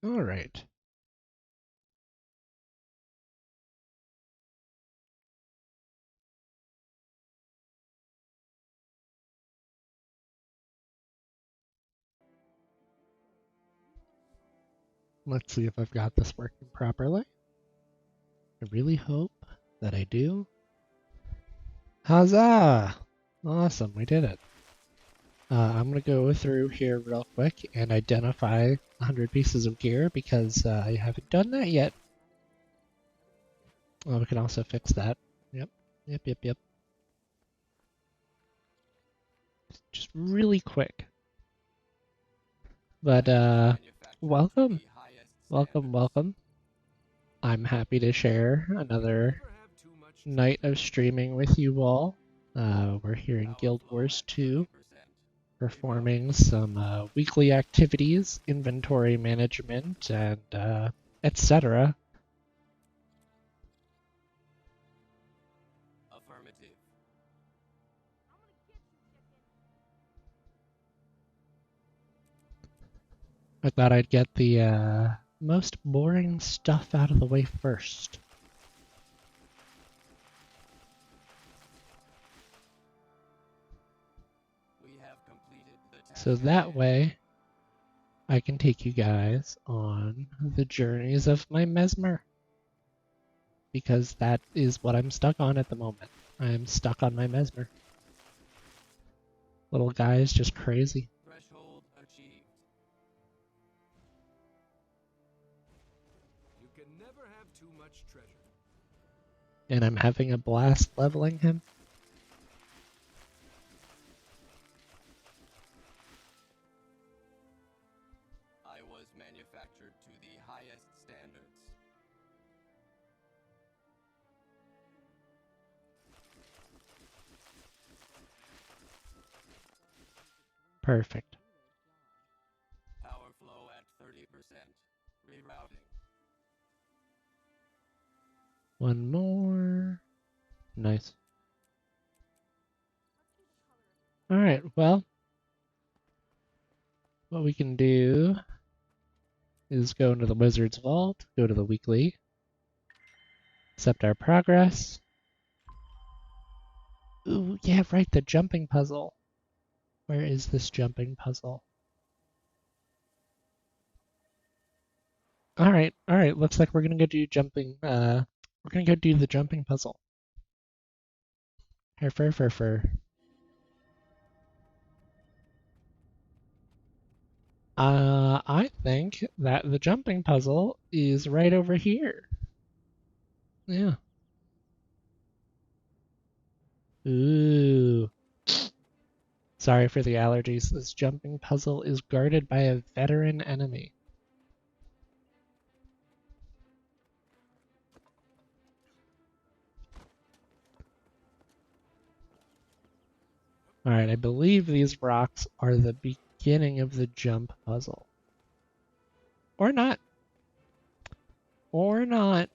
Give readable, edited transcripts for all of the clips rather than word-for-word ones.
All right. Let's see if I've got this working properly. I really hope that I do. Huzzah! Awesome, we did it. I'm going to go through here real quick and identify 100 pieces of gear because I haven't done that yet. Oh, we can also fix that. Yep. Just really quick. But, welcome. Welcome. I'm happy to share another night of streaming with you all. We're here in Guild Wars 2, performing some weekly activities, inventory management, and etc. I thought I'd get the most boring stuff out of the way first. So that way, I can take you guys on the journeys of my Mesmer. Because that is what I'm stuck on at the moment. I'm stuck on my Mesmer. Little guy is just crazy. Threshold achieved. You can never have too much treasure. And I'm having a blast leveling him. I was manufactured to the highest standards. Perfect. Power flow at 30%. Rerouting. One more. Nice. Alright, well, what we can do is go into the Wizard's Vault, go to the weekly, accept our progress. Ooh, yeah, right, the jumping puzzle. Where is this jumping puzzle? Alright, looks like we're gonna go do jumping, we're gonna go do the jumping puzzle. Fur. I think that the jumping puzzle is right over here. Yeah. Ooh. Sorry for the allergies. This jumping puzzle is guarded by a veteran enemy. Alright, I believe these rocks are the beginning of the jump puzzle. Or not. Or not.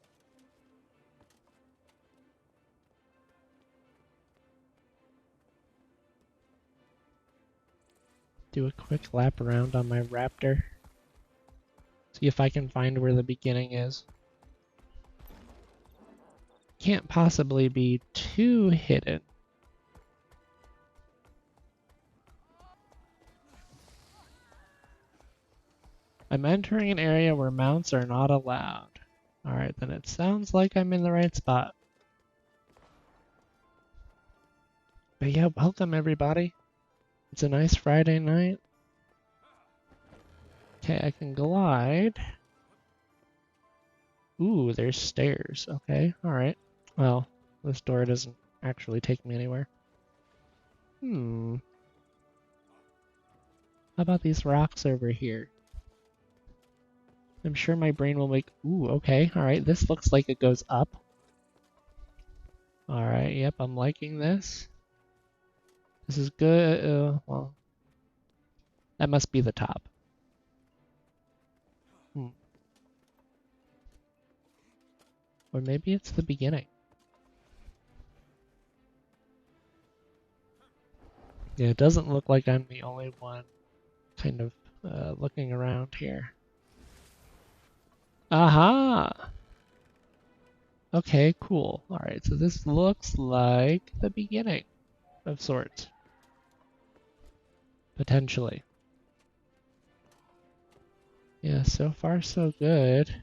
Do a quick lap around on my raptor. See if I can find where the beginning is. Can't possibly be too hidden. I'm entering an area where mounts are not allowed. Alright, then it sounds like I'm in the right spot. But yeah, welcome everybody. It's a nice Friday night. Okay, I can glide. Ooh, there's stairs. Okay, alright. Well, this door doesn't actually take me anywhere. How about these rocks over here? I'm sure my brain will make... Ooh, okay, alright. This looks like it goes up. Alright, yep, I'm liking this. This is good. Well, that must be the top. Or maybe it's the beginning. Yeah, it doesn't look like I'm the only one kind of looking around here. Aha! Okay, cool. Alright, so this looks like the beginning of sorts. Potentially. Yeah, so far so good.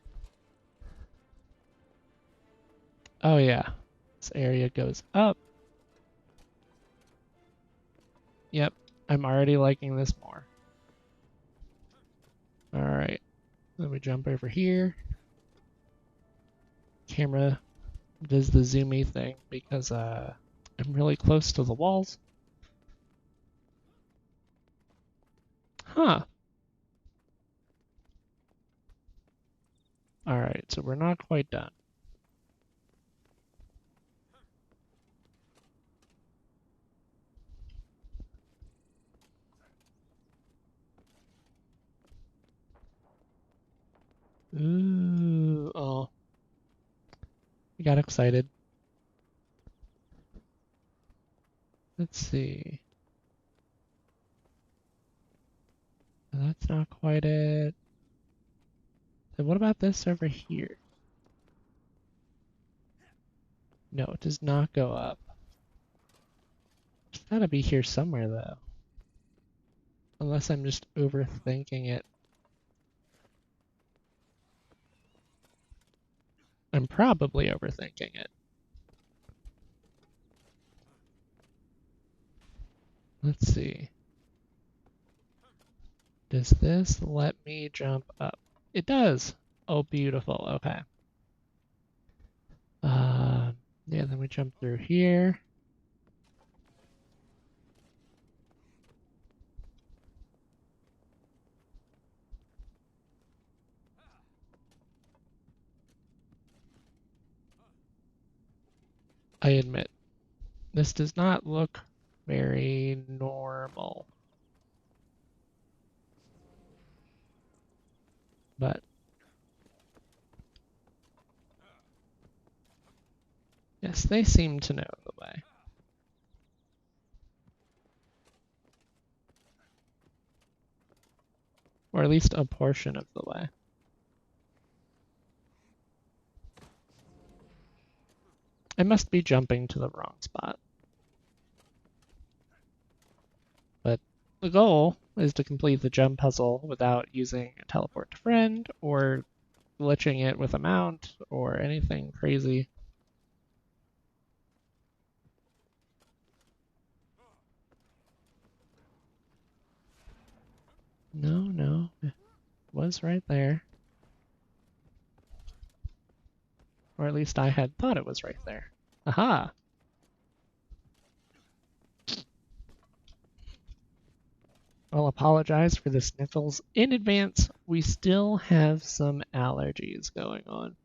Oh yeah, this area goes up. Yep, I'm already liking this more. Alright, then we jump over here. Camera does the zoomy thing because I'm really close to the walls. Huh. Alright, so we're not quite done. Ooh, oh. I got excited. Let's see. That's not quite it. Then what about this over here? No, it does not go up. It's gotta be here somewhere though. Unless I'm just overthinking it. I'm probably overthinking it. Let's see. Does this let me jump up? It does. Oh, beautiful. Okay. Yeah, then we jump through here. I admit, this does not look very normal. But yes, they seem to know the way. Or at least a portion of the way. I must be jumping to the wrong spot. But the goal is to complete the jump puzzle without using a teleport to friend or glitching it with a mount or anything crazy. No, it was right there. Or at least I had thought it was right there. Aha! I'll apologize for the sniffles in advance. We still have some allergies going on.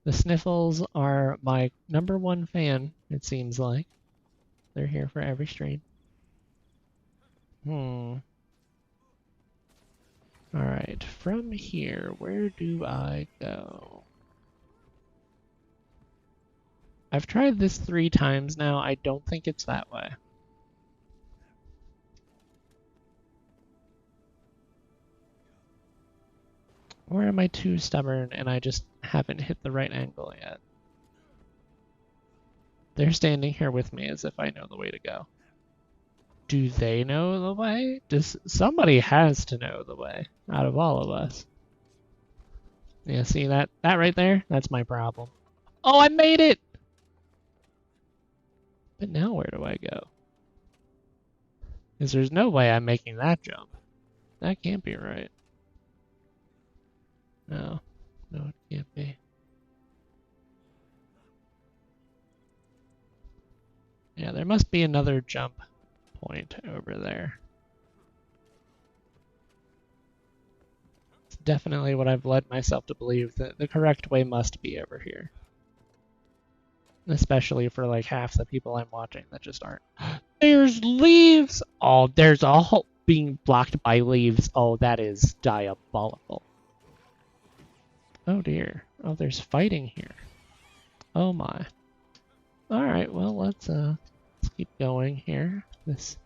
The sniffles are my #1 fan, it seems like. They're here for every stream. Alright, from here, where do I go? I've tried this 3 times now. I don't think it's that way. Or am I too stubborn and I just haven't hit the right angle yet? They're standing here with me as if I know the way to go. Do they know the way? Somebody has to know the way out of all of us. Yeah, see that right there? That's my problem. Oh, I made it! But now where do I go? Because there's no way I'm making that jump. That can't be right. No, it can't be. Yeah, there must be another jump point over there. It's definitely what I've led myself to believe, that the correct way must be over here. Especially for like half the people I'm watching that just aren't. There's leaves! Oh, there's a hole being blocked by leaves. Oh, that is diabolical. Oh dear. Oh, there's fighting here. Oh my. Alright, well, let's keep going here. This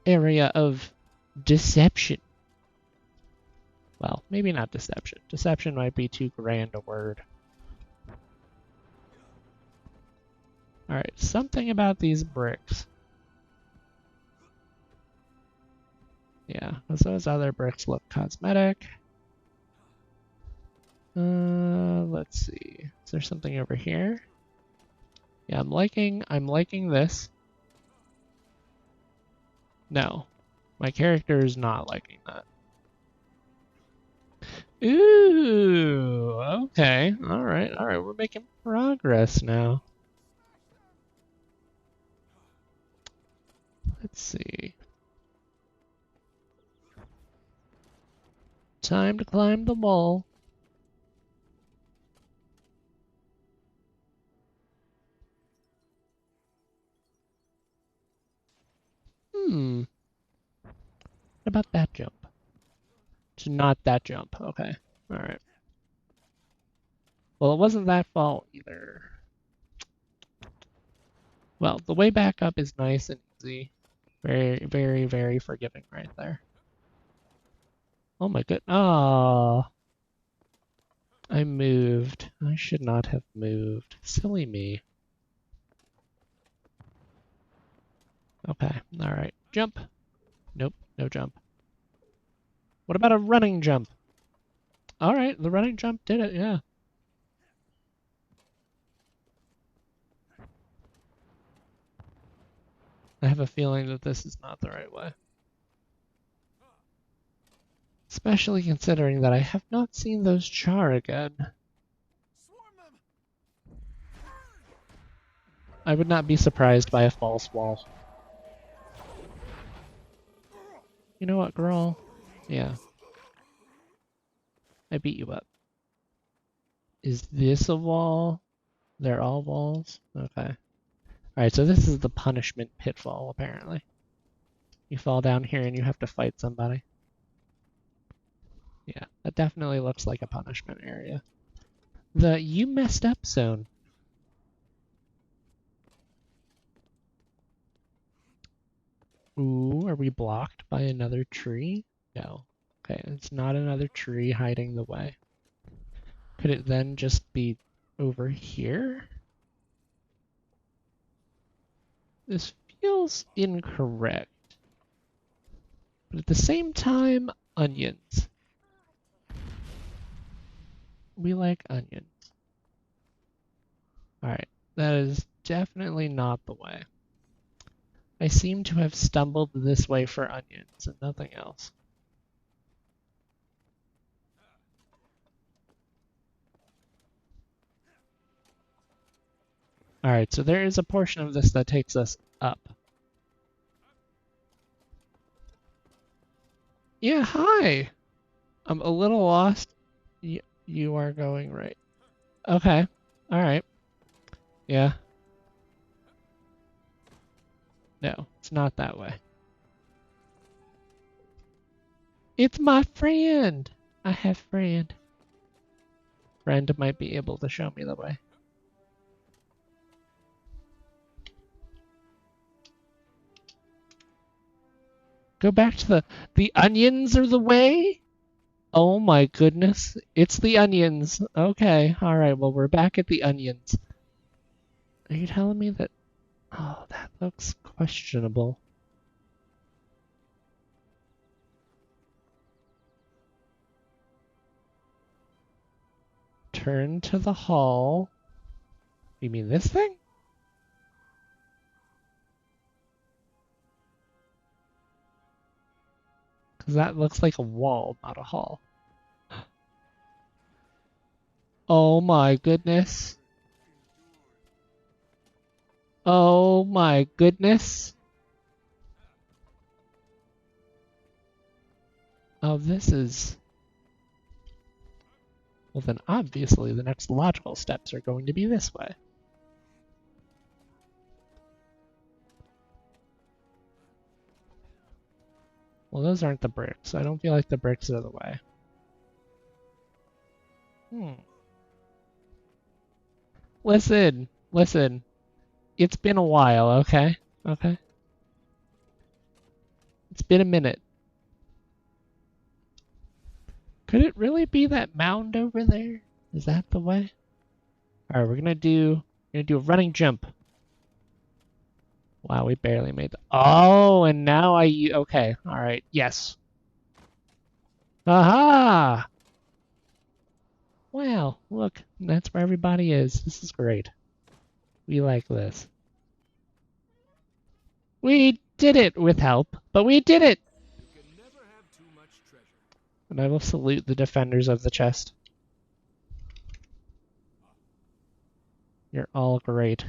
area of deception. Well, maybe not deception. Deception might be too grand a word. Alright, something about these bricks. Yeah, those other bricks look cosmetic. Let's see. Is there something over here? Yeah, I'm liking this. No, my character is not liking that. Ooh, okay. All right. We're making progress now. Let's see. Time to climb the wall. Hmm. What about that jump? It's not that jump. Okay. All right. Well, it wasn't that fall either. Well, the way back up is nice and easy. Very, very, very forgiving right there. Oh my good. Ah, I moved. I should not have moved. Silly me. Okay. All right. Jump. Nope. No jump. What about a running jump? All right. The running jump did it. Yeah. I have a feeling that this is not the right way. Especially considering that I have not seen those char again. I would not be surprised by a false wall. You know what, girl? Yeah. I beat you up. Is this a wall? They're all walls? Okay. Alright, so this is the punishment pitfall, apparently. You fall down here and you have to fight somebody. Yeah, that definitely looks like a punishment area. The you messed up zone. Ooh, are we blocked by another tree? No. Okay, it's not another tree hiding the way. Could it then just be over here? This feels incorrect. But at the same time, onions. We like onions. Alright, that is definitely not the way. I seem to have stumbled this way for onions and nothing else. Alright, so there is a portion of this that takes us up. Yeah, hi! I'm a little lost. You are going right. Okay, alright. Yeah. No, it's not that way. It's my friend! I have friend. Friend might be able to show me the way. Go back to the onions are the way? Oh my goodness. It's the onions. Okay, alright, well we're back at the onions. Are you telling me that... Oh, that looks questionable. Turn to the hall. You mean this thing? Because that looks like a wall, not a hall. Oh my goodness. Oh my goodness. Oh, this is... Well then obviously the next logical steps are going to be this way. Well, those aren't the bricks. I don't feel like the bricks are the way. Listen. It's been a while, okay? Okay? It's been a minute. Could it really be that mound over there? Is that the way? All right, we're gonna do a running jump. Wow, we barely made the. Oh, and now okay. All right. Yes. Aha! Wow, look, that's where everybody is. This is great. We like this. We did it with help, but we did it! You can never have too much treasure. And I will salute the defenders of the chest. You're all great.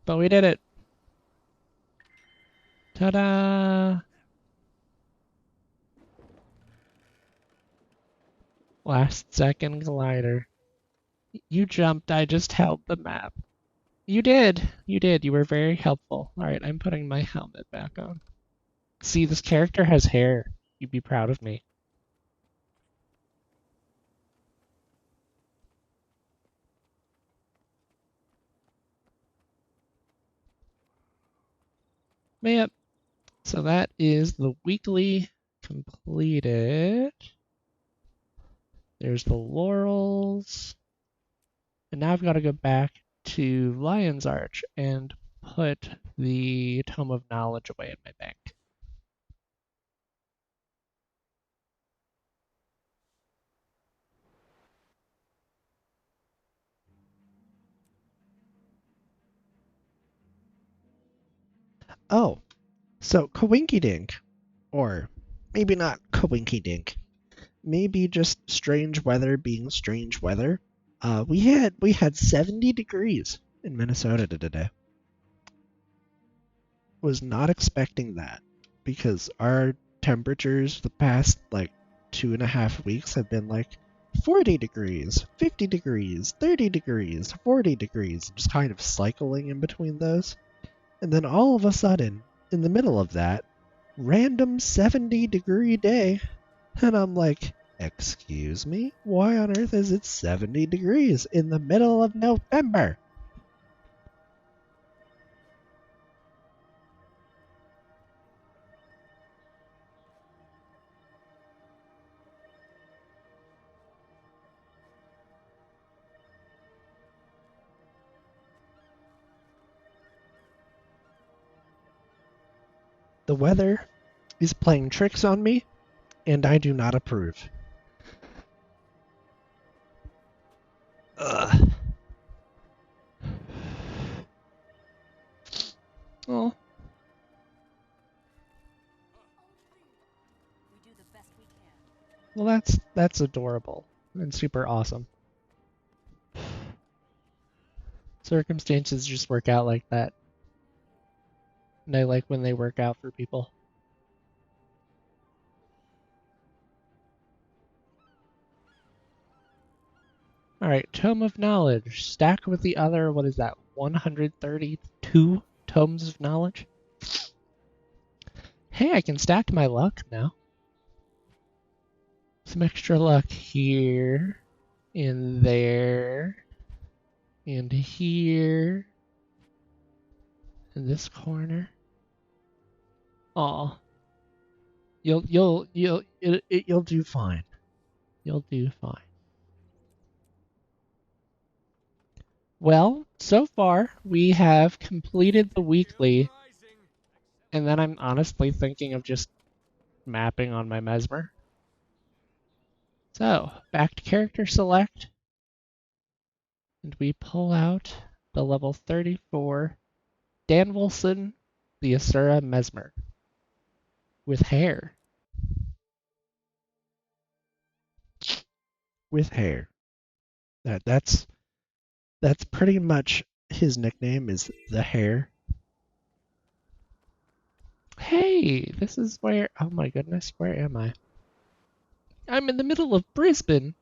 But we did it! Ta-da! Last second glider. You jumped, I just held the map. You did! You did, you were very helpful. Alright, I'm putting my helmet back on. See, this character has hair. You'd be proud of me. Yep. So that is the weekly completed. There's the laurels. And now I've got to go back to Lion's Arch and put the Tome of Knowledge away in my bank. Oh, so Coinky Dink, or maybe not Coinky Dink, maybe just strange weather being strange weather. We had 70 degrees in Minnesota today. Was not expecting that because our temperatures the past like 2.5 weeks have been like 40 degrees, 50 degrees, 30 degrees, 40 degrees, just kind of cycling in between those. And then all of a sudden, in the middle of that, random 70-degree day. And I'm like, excuse me? Why on earth is it 70 degrees in the middle of November? The weather is playing tricks on me, and I do not approve. Ugh. Oh, We do the best we can. well that's adorable and super awesome. Circumstances just work out like that. And I like when they work out for people. Alright, Tome of Knowledge. Stack with the other, what is that, 132 Tomes of Knowledge? Hey, I can stack my luck now. Some extra luck here, in there, and here, in this corner. Aw. You'll do fine. You'll do fine. Well, so far we have completed the weekly, and then I'm honestly thinking of just mapping on my Mesmer. So, back to character select, and we pull out the level 34 Dan Wilson, the Asura Mesmer, with hair. With hair. That's pretty much his nickname is the Hair. Hey, this is where, oh my goodness, where am I? I'm in the middle of Brisbane.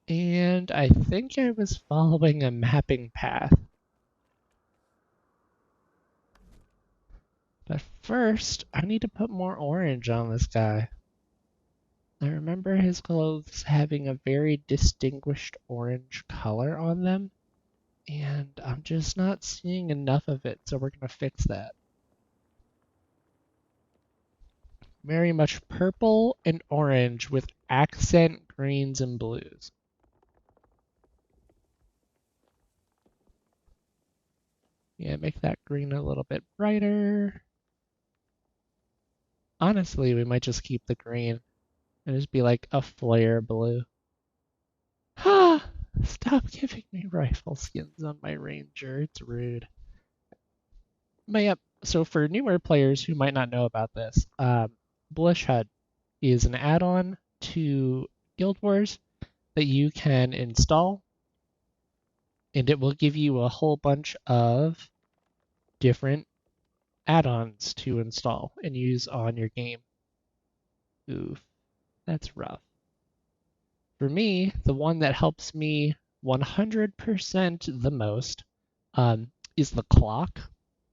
And I think I was following a mapping path. But first, I need to put more orange on this guy. I remember his clothes having a very distinguished orange color on them. And I'm just not seeing enough of it, so we're going to fix that. Very much purple and orange with accent greens and blues. Yeah, make that green a little bit brighter. Honestly, we might just keep the green and just be like a flare blue. Ha! Stop giving me rifle skins on my ranger. It's rude. But yep, so for newer players who might not know about this, Blush HUD is an add-on to Guild Wars that you can install, and it will give you a whole bunch of different add-ons to install and use on your game. Oof, that's rough. For me, the one that helps me 100% the most is the clock.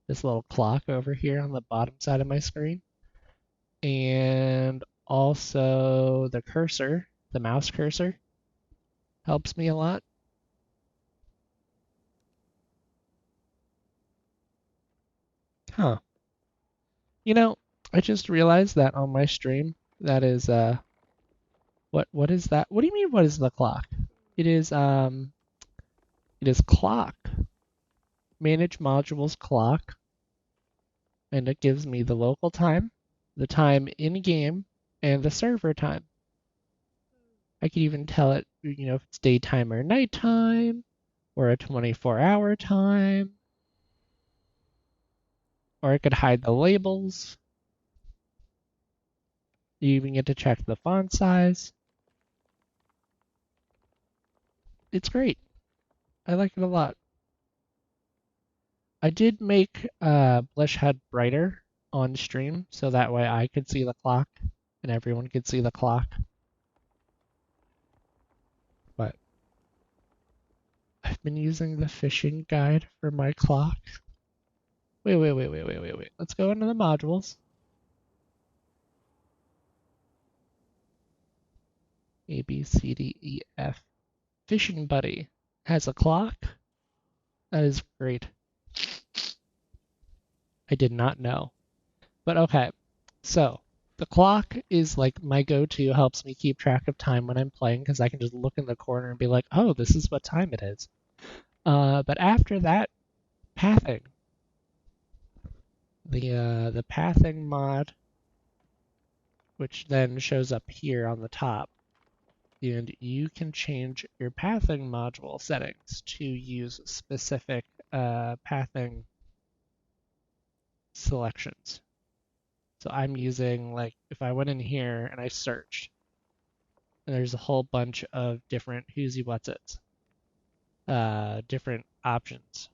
This little clock over here on the bottom side of my screen. And also the cursor, the mouse cursor, helps me a lot. Huh. You know, I just realized that on my stream, that is what is that? What do you mean what is the clock? It is clock. Manage modules clock, and it gives me the local time, the time in game, and the server time. I could even tell it, if it's daytime or nighttime, or a 24-hour time, or I could hide the labels. You even get to check the font size. It's great. I like it a lot. I did make Blush HUD brighter on stream, so that way I could see the clock and everyone could see the clock. But I've been using the fishing guide for my clock. Wait. Let's go into the modules. A, B, C, D, E, F. Fishing Buddy has a clock. That is great. I did not know. But okay, so the clock is like my go-to, helps me keep track of time when I'm playing because I can just look in the corner and be like, oh, this is what time it is. But after that, pathing. The pathing mod, which then shows up here on the top, and you can change your pathing module settings to use specific pathing selections. So I'm using, like, if I went in here and I searched, and there's a whole bunch of different who'sy what's its, different options.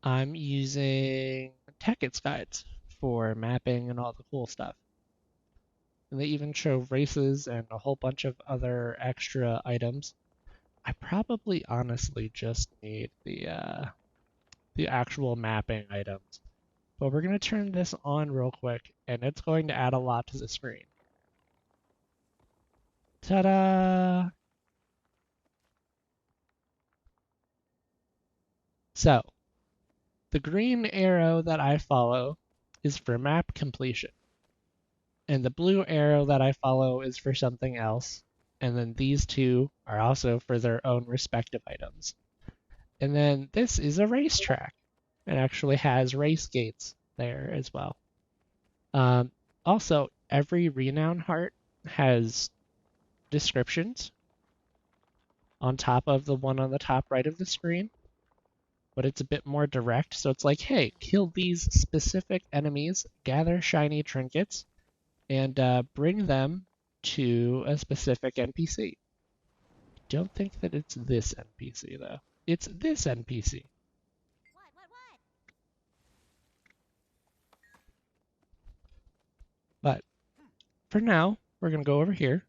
I'm using Tacket's guides for mapping and all the cool stuff. And they even show races and a whole bunch of other extra items. I probably honestly just need the actual mapping items. But we're going to turn this on real quick, and it's going to add a lot to the screen. Ta-da! So, the green arrow that I follow is for map completion. And the blue arrow that I follow is for something else. And then these two are also for their own respective items. And then this is a racetrack. It actually has race gates there as well. Also, every renown heart has descriptions on top of the one on the top right of the screen, but it's a bit more direct. So it's like, hey, kill these specific enemies, gather shiny trinkets, and bring them to a specific NPC. Don't think that it's this NPC though. It's this NPC. What? But for now, we're gonna go over here.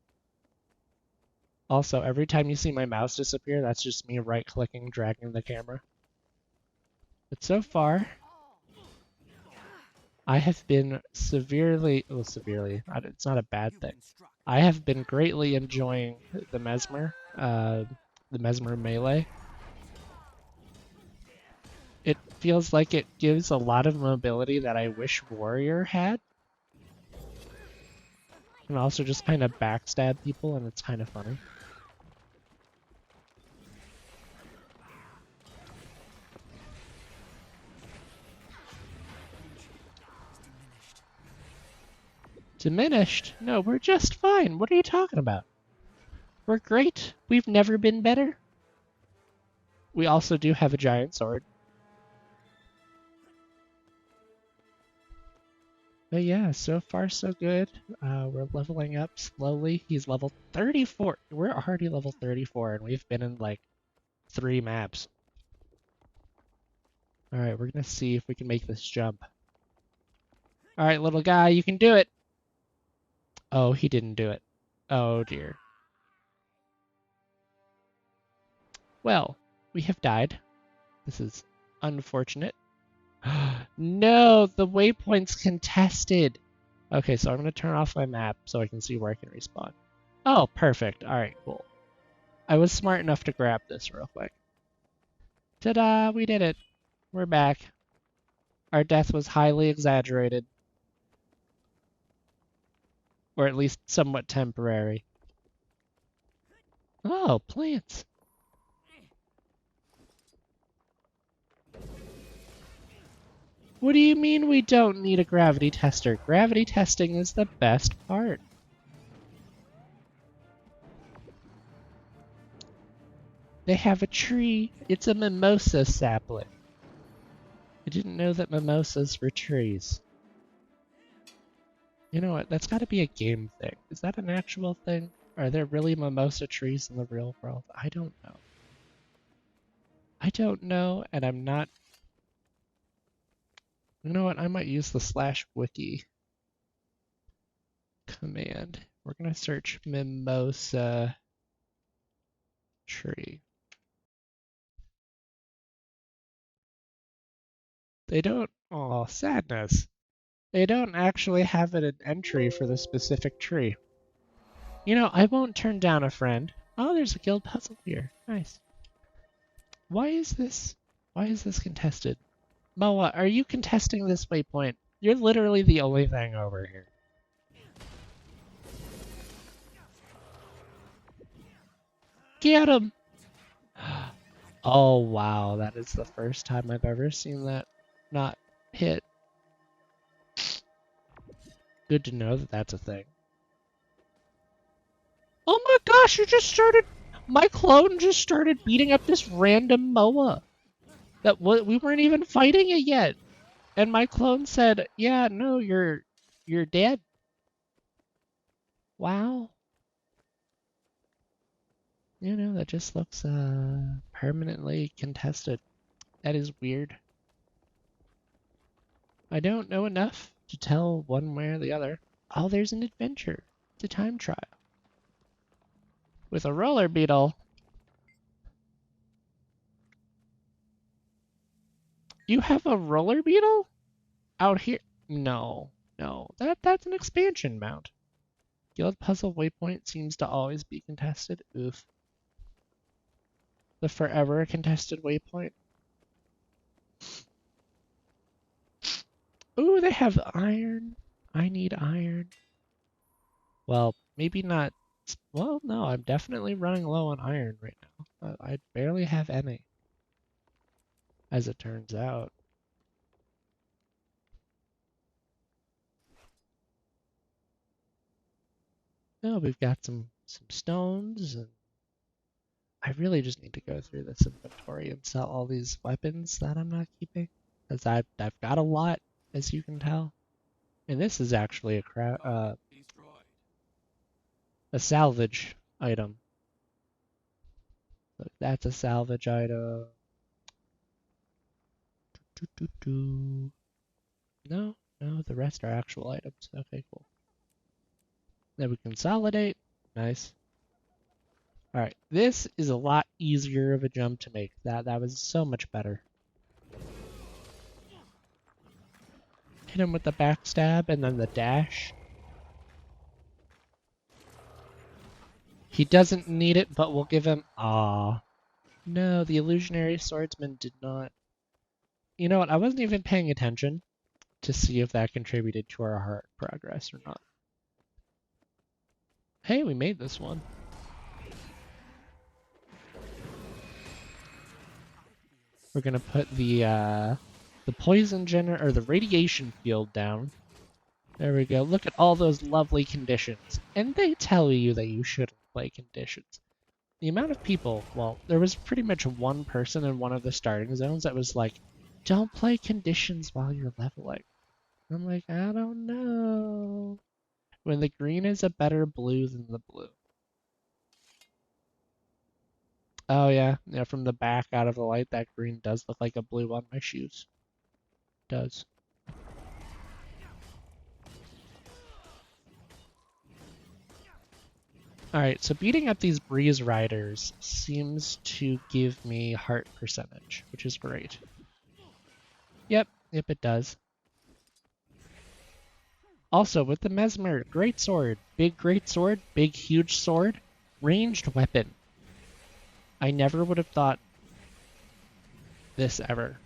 Also, every time you see my mouse disappear, that's just me right-clicking, dragging the camera. But so far, I have been severely, it's not a bad thing. I have been greatly enjoying the Mesmer melee. It feels like it gives a lot of mobility that I wish Warrior had. And also just kind of backstab people, and it's kind of funny. Diminished? No, we're just fine. What are you talking about? We're great. We've never been better. We also do have a giant sword. But yeah, so far so good. We're leveling up slowly. He's level 34. We're already level 34, and we've been in like 3 maps. Alright, we're gonna see if we can make this jump. Alright, little guy, you can do it! Oh, he didn't do it. Oh dear. Well, we have died. This is unfortunate. No, the waypoint's contested. Okay, so I'm gonna turn off my map so I can see where I can respawn. Oh, perfect. Alright, cool. I was smart enough to grab this real quick. Ta-da! We did it. We're back. Our death was highly exaggerated. Or at least somewhat temporary. Oh, plants. What do you mean we don't need a gravity tester? Gravity testing is the best part. They have a tree. It's a mimosa sapling. I didn't know that mimosas were trees. You know what? That's got to be a game thing. Is that an actual thing? Are there really mimosa trees in the real world? I don't know. I don't know, and I'm not... You know what? I might use the /wiki command. We're going to search mimosa tree. They don't... Oh, sadness. They don't actually have an entry for the specific tree. You know, I won't turn down a friend. Oh, there's a guild puzzle here. Nice. Why is this contested? Moa, are you contesting this waypoint? You're literally the only thing over here. Get him! Oh, wow. That is the first time I've ever seen that not hit. Good to know that that's a thing. Oh my gosh, my clone just started beating up this random Moa. We weren't even fighting it yet. And my clone said, yeah, no, you're dead. Wow. You know, that just looks permanently contested. That is weird. I don't know enough to tell one way or the other. Oh, there's an adventure. It's a time trial. With a roller beetle. You have a roller beetle? Out here? No. No. That's an expansion mount. Guild puzzle waypoint seems to always be contested. Oof. The forever contested waypoint. Ooh, they have iron. I need iron. Well, maybe not. Well, no, I'm definitely running low on iron right now. I barely have any, as it turns out. Oh, we've got some stones, and I really just need to go through this inventory and sell all these weapons that I'm not keeping, because I've got a lot, as you can tell. And this is actually a salvage item. Look, that's a salvage item. No, the rest are actual items. Okay, cool. Then we consolidate. Nice. Alright, this is a lot easier of a jump to make. That was so much better. Hit him with the backstab and then the dash. He doesn't need it, but we'll give him... Ah. No, the illusionary swordsman did not You know what? I wasn't even paying attention to see if that contributed to our heart progress or not. Hey, we made this one. We're gonna put the poison or the radiation field down. There we go. Look at all those lovely conditions. And they tell you that you shouldn't play conditions. The amount of people, well, there was pretty much one person in one of the starting zones that was like, don't play conditions while you're leveling. I'm like, I don't know. When the green is a better blue than the blue. Oh yeah, yeah, from the back out of the light, that green does look like a blue on my shoes. Does. Alright, so beating up these breeze riders seems to give me heart percentage, which is great. Yep, it does. Also, with the Mesmer, great sword, big huge sword, ranged weapon. I never would have thought this ever.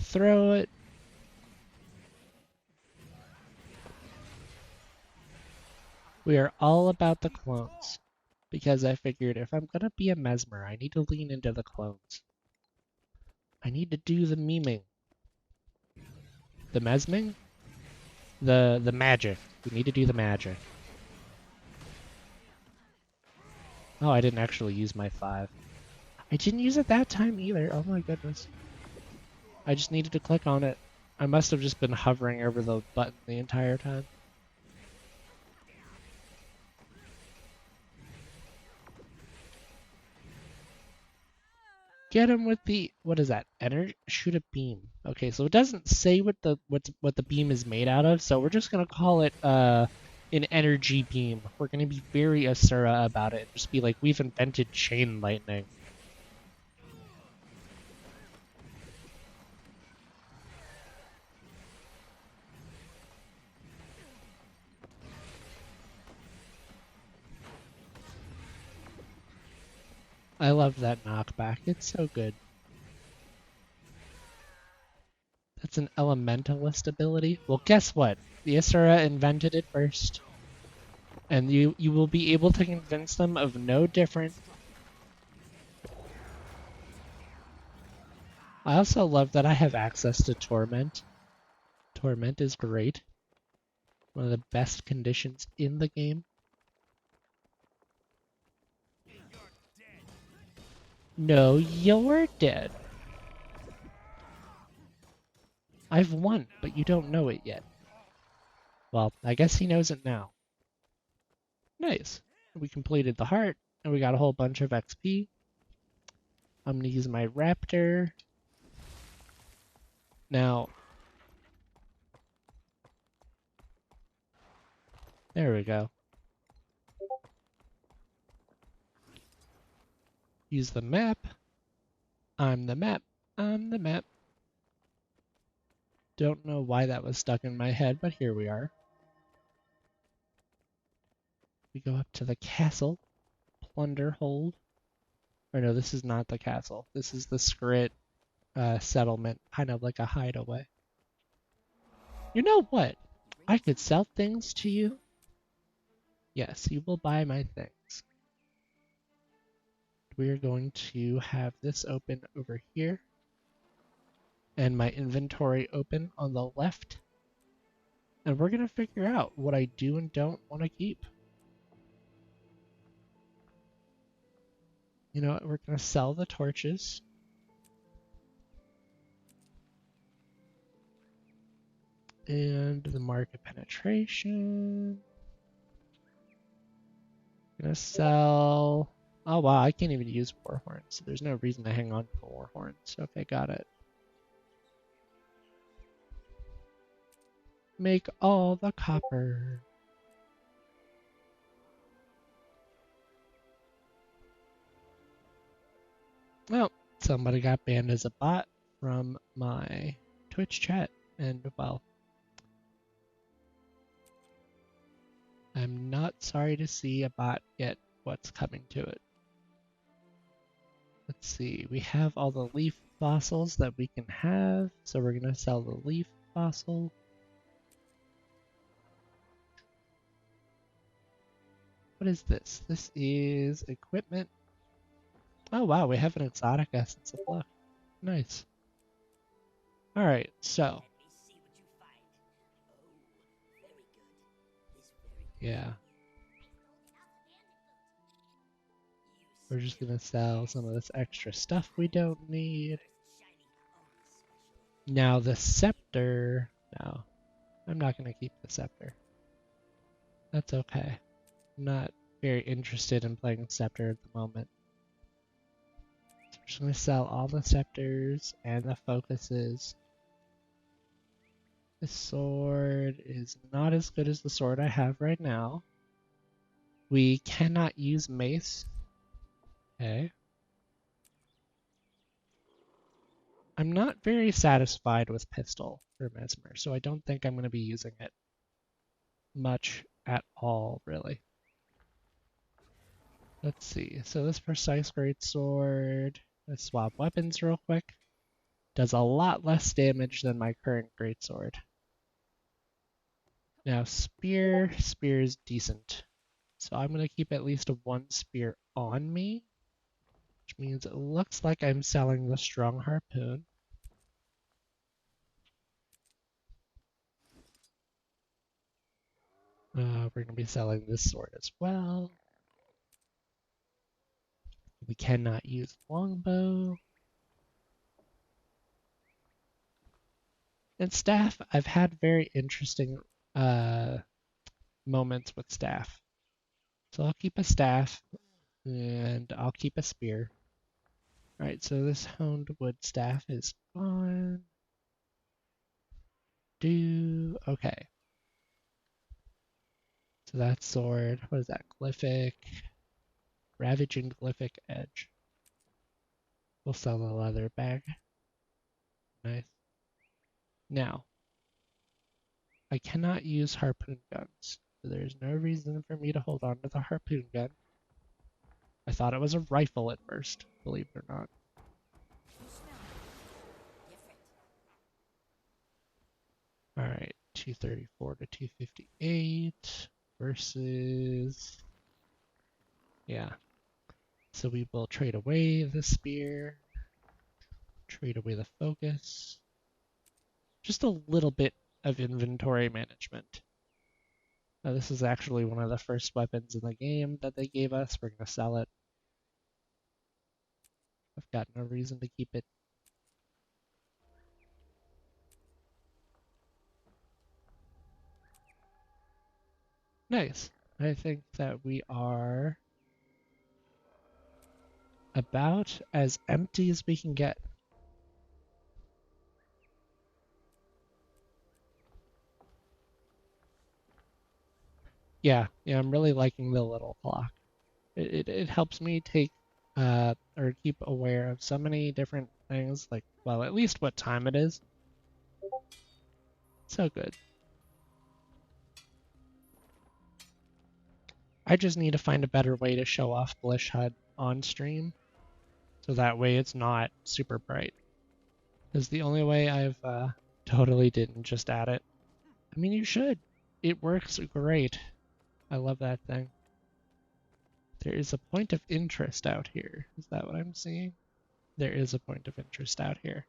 Throw it. We are all about the clones. Because I figured if I'm gonna be a Mesmer, I need to lean into the clones. I need to do the meming. The mesming? The magic. We need to do the magic. Oh, I didn't actually use my 5. I didn't use it that time either. Oh my goodness. I just needed to click on it. I must have just been hovering over the button the entire time. Get him with the, what is that? Energy? Shoot a beam. Okay, so it doesn't say what the beam is made out of, so we're just gonna call it an energy beam. We're gonna be very Asura about it. Just be like, we've invented chain lightning. I love that knockback. It's so good. That's an elementalist ability. Well, guess what? The Asura invented it first. And you will be able to convince them of no different. I also love that I have access to Torment. Torment is great. One of the best conditions in the game. No, you're dead. I've won, but you don't know it yet. Well, I guess he knows it now. Nice. We completed the heart, and we got a whole bunch of XP. I'm gonna use my raptor. Now, there we go. Use the map. I'm the map. I'm the map. Don't know why that was stuck in my head, but here we are. We go up to the castle. Plunder hold. Or no, this is not the castle. This is the Skrit settlement, kind of like a hideaway. You know what? I could sell things to you. Yes, you will buy my things. We are going to have this open over here. And my inventory open on the left. And we're going to figure out what I do and don't want to keep. You know what? We're going to sell the torches. And the mark of penetration. Gonna sell. Oh wow, I can't even use war horns. So there's no reason to hang on to war horns. Okay, got it. Make all the copper. Well, somebody got banned as a bot. from my Twitch chat, and well, I'm not sorry to see a bot get what's coming to it. Let's see, we have all the leaf fossils that we can have, so we're gonna sell the leaf fossil. What is this? This is equipment. Oh wow, we have an exotic essence of luck. Nice. Alright, so. Yeah. We're just gonna sell some of this extra stuff we don't need. Now the scepter. No, I'm not gonna keep the scepter. That's okay. I'm not very interested in playing scepter at the moment. So we're just gonna sell all the scepters and the focuses. This sword is not as good as the sword I have right now. We cannot use mace. Okay. I'm not very satisfied with pistol for Mesmer, so I don't think I'm going to be using it much at all, really. Let's see. So this precise greatsword, let's swap weapons real quick. Does a lot less damage than my current greatsword. Now spear is decent. So I'm going to keep at least one spear on me, which means it looks like I'm selling the strong harpoon. We're going to be selling this sword as well. We cannot use longbow. And staff, I've had very interesting moments with staff. So I'll keep a staff and I'll keep a spear. Alright, so this honed wood staff is gone. Okay. So that sword, what is that? Glyphic, ravaging glyphic edge. We'll sell the leather bag. Nice. Now, I cannot use harpoon guns. So there's no reason for me to hold on to the harpoon gun. I thought it was a rifle at first, believe it or not. Alright, 234 to 258 versus... Yeah. So we will trade away the spear, trade away the focus. Just a little bit of inventory management. Now, this is actually one of the first weapons in the game that they gave us. We're going to sell it. I've got no reason to keep it. Nice. I think that we are about as empty as we can get. Yeah, I'm really liking the little clock. It helps me take or keep aware of so many different things, like, well, at least what time it is. So good. I just need to find a better way to show off Blish HUD on stream, so that way it's not super bright. Because the only way I've totally didn't just add it. I mean, you should. It works great. I love that thing. There is a point of interest out here. Is that what I'm seeing? There is a point of interest out here.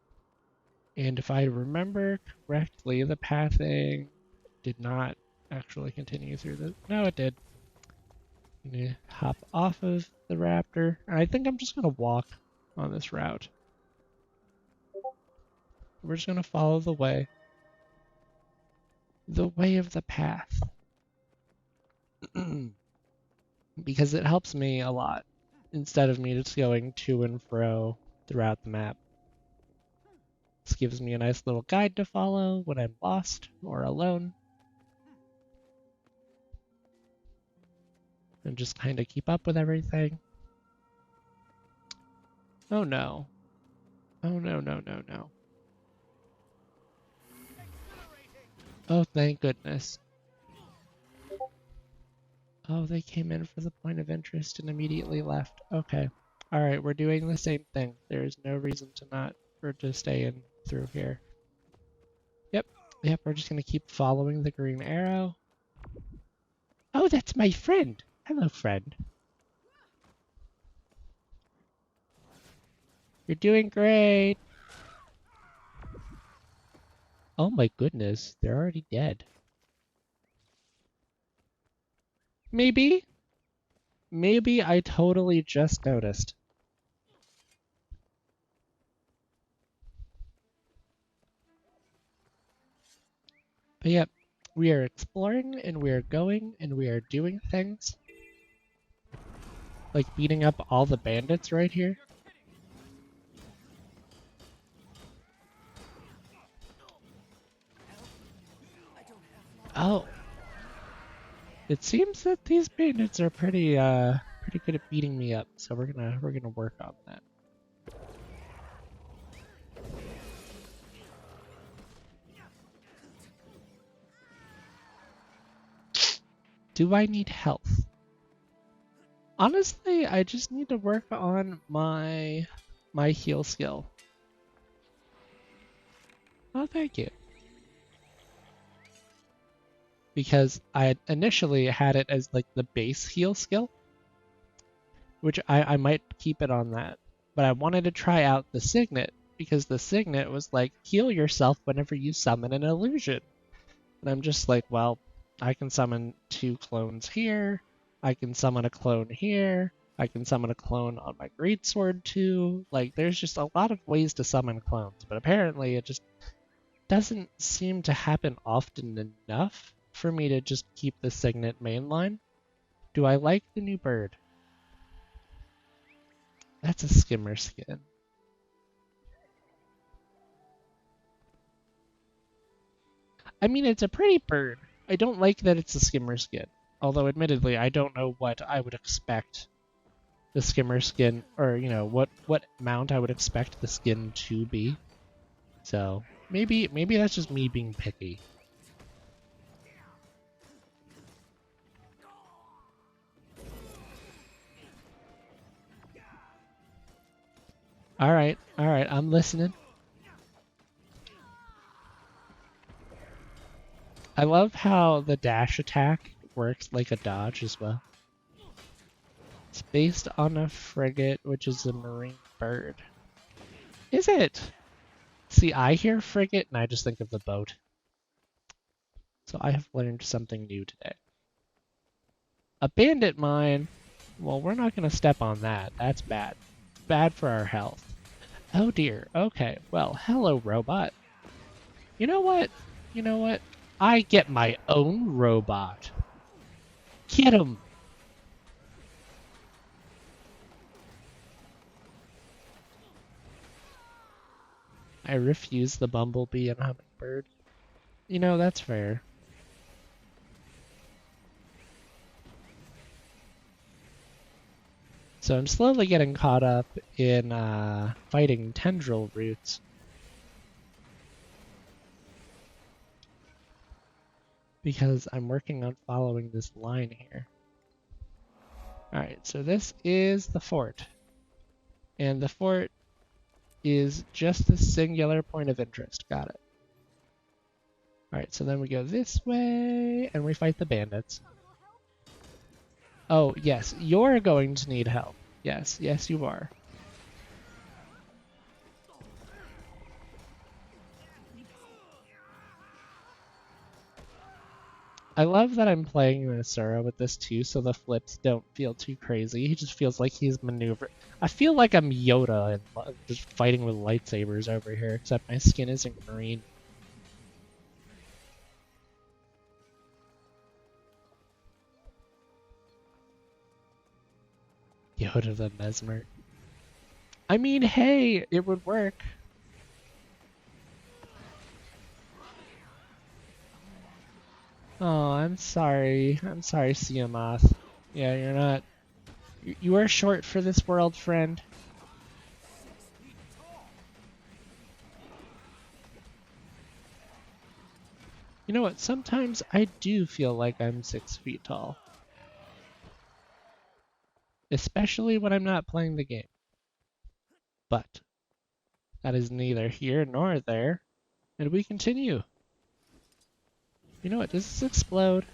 And if I remember correctly, the pathing did not actually continue through the... No, it did. I'm gonna hop off of the raptor. I think I'm just gonna walk on this route. We're just gonna follow the way. The way of the path. Because it helps me a lot, instead of me just going to and fro throughout the map. This gives me a nice little guide to follow when I'm lost or alone. And just kind of keep up with everything. Oh no. Oh no. Oh, thank goodness. Oh, they came in for the point of interest and immediately left. Okay. Alright, we're doing the same thing. There's no reason to not, or to stay in through here. Yep, we're just gonna keep following the green arrow. Oh, that's my friend! Hello, friend. You're doing great! Oh my goodness, they're already dead. Maybe? Maybe I totally just noticed. But yep, we are exploring and we are going and we are doing things. Like beating up all the bandits right here. Oh. It seems that these bandits are pretty good at beating me up, so we're gonna work on that. Do I need health? Honestly, I just need to work on my heal skill. Oh, thank you. Because I initially had it as like the base heal skill, which I might keep it on that. But I wanted to try out the signet because the signet was like heal yourself whenever you summon an illusion. And I'm just like, well, I can summon 2 clones here. I can summon a clone here. I can summon a clone on my greatsword too. Like, there's just a lot of ways to summon clones, but apparently it just doesn't seem to happen often enough for me to just keep the signet mainline. Do I like the new bird? That's a skimmer skin. I mean, it's a pretty bird. I don't like that it's a skimmer skin. Although, admittedly, I don't know what I would expect the skimmer skin, or, you know, what mount I would expect the skin to be. So, maybe that's just me being picky. Alright, I'm listening. I love how the dash attack works like a dodge as well. It's based on a frigate, which is a marine bird. Is it? See, I hear frigate and I just think of the boat. So I have learned something new today. A bandit mine? Well, we're not going to step on that. That's bad. It's bad for our health. Oh dear. Okay. Well, hello, robot. You know what? You know what? I get my own robot. Get him! I refuse the bumblebee and hummingbird. You know, that's fair. So I'm slowly getting caught up in fighting tendril roots. Because I'm working on following this line here. Alright, so this is the fort. And the fort is just the singular point of interest. Got it. Alright, so then we go this way, and we fight the bandits. Oh, yes, you're going to need help. Yes, yes you are. I love that I'm playing Nasura with this too, so the flips don't feel too crazy. He just feels like he's maneuvering. I feel like I'm Yoda and just fighting with lightsabers over here, except my skin isn't green. Yoda the Mesmer. I mean, hey, it would work. Oh, I'm sorry. I'm sorry, Siamoth. Yeah, you're not... You are short for this world, friend. You know what? Sometimes I do feel like I'm 6 feet tall. Especially when I'm not playing the game. But that is neither here nor there. And we continue. You know what? Does this explode?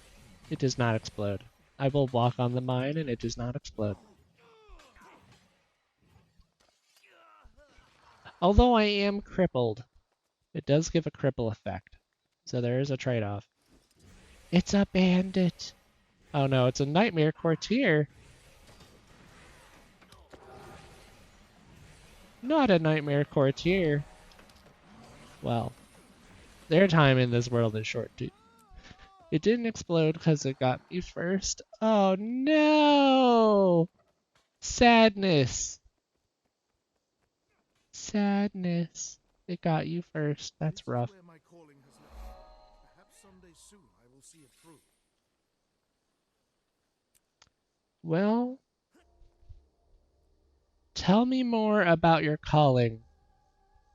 It does not explode. I will walk on the mine and it does not explode. Although I am crippled, it does give a cripple effect. So there is a trade-off. It's a bandit. Oh no, it's a nightmare courtier. Not a nightmare courtier. Well, their time in this world is short too. It didn't explode because it got me first. Oh no! Sadness. Sadness. It got you first. That's This is rough. where my calling has led me. Perhaps someday soon I will see it through. Well, tell me more about your calling,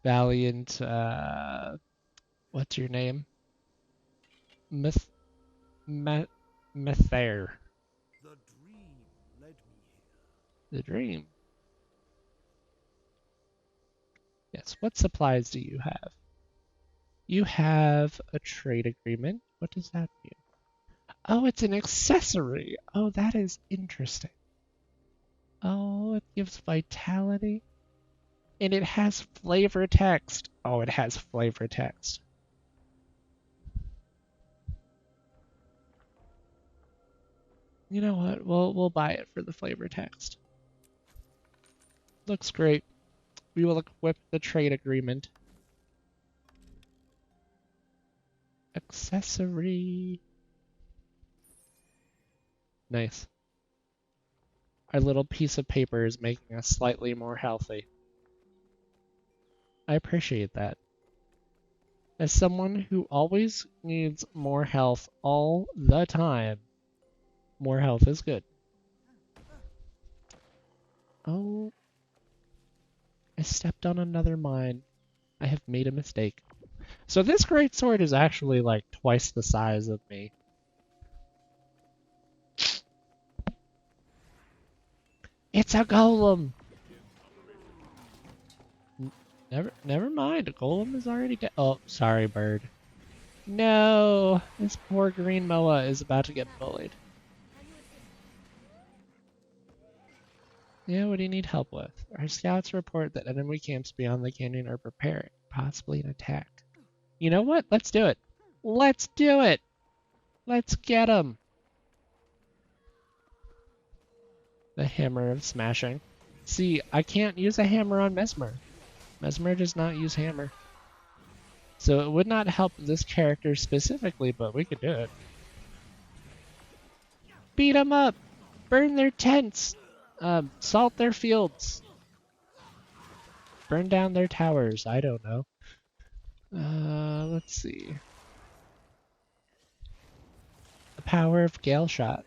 Valiant. What's your name? Myth, Mether. The dream led me here. The dream. Yes. What supplies do you have? You have a trade agreement. What does that mean? Oh, it's an accessory. Oh, that is interesting. Oh, it gives vitality. And it has flavor text. Oh, it has flavor text. You know what? We'll buy it for the flavor text. Looks great. We will equip the trade agreement. Accessory. Nice. Our little piece of paper is making us slightly more healthy. I appreciate that. As someone who always needs more health all the time, more health is good. Oh, I stepped on another mine. I have made a mistake. So this great sword is actually like twice the size of me. It's a golem! Never mind. A golem is already dead. Oh, sorry, bird. No! This poor green moa is about to get bullied. Yeah, what do you need help with? Our scouts report that enemy camps beyond the canyon are preparing, possibly an attack. You know what? Let's do it. Let's do it! Let's get them! The hammer of smashing. See, I can't use a hammer on Mesmer. Mesmer does not use hammer. So it would not help this character specifically, but we could do it. Beat them up! Burn their tents! Salt their fields! Burn down their towers, I don't know. Let's see. The power of Gale Shot.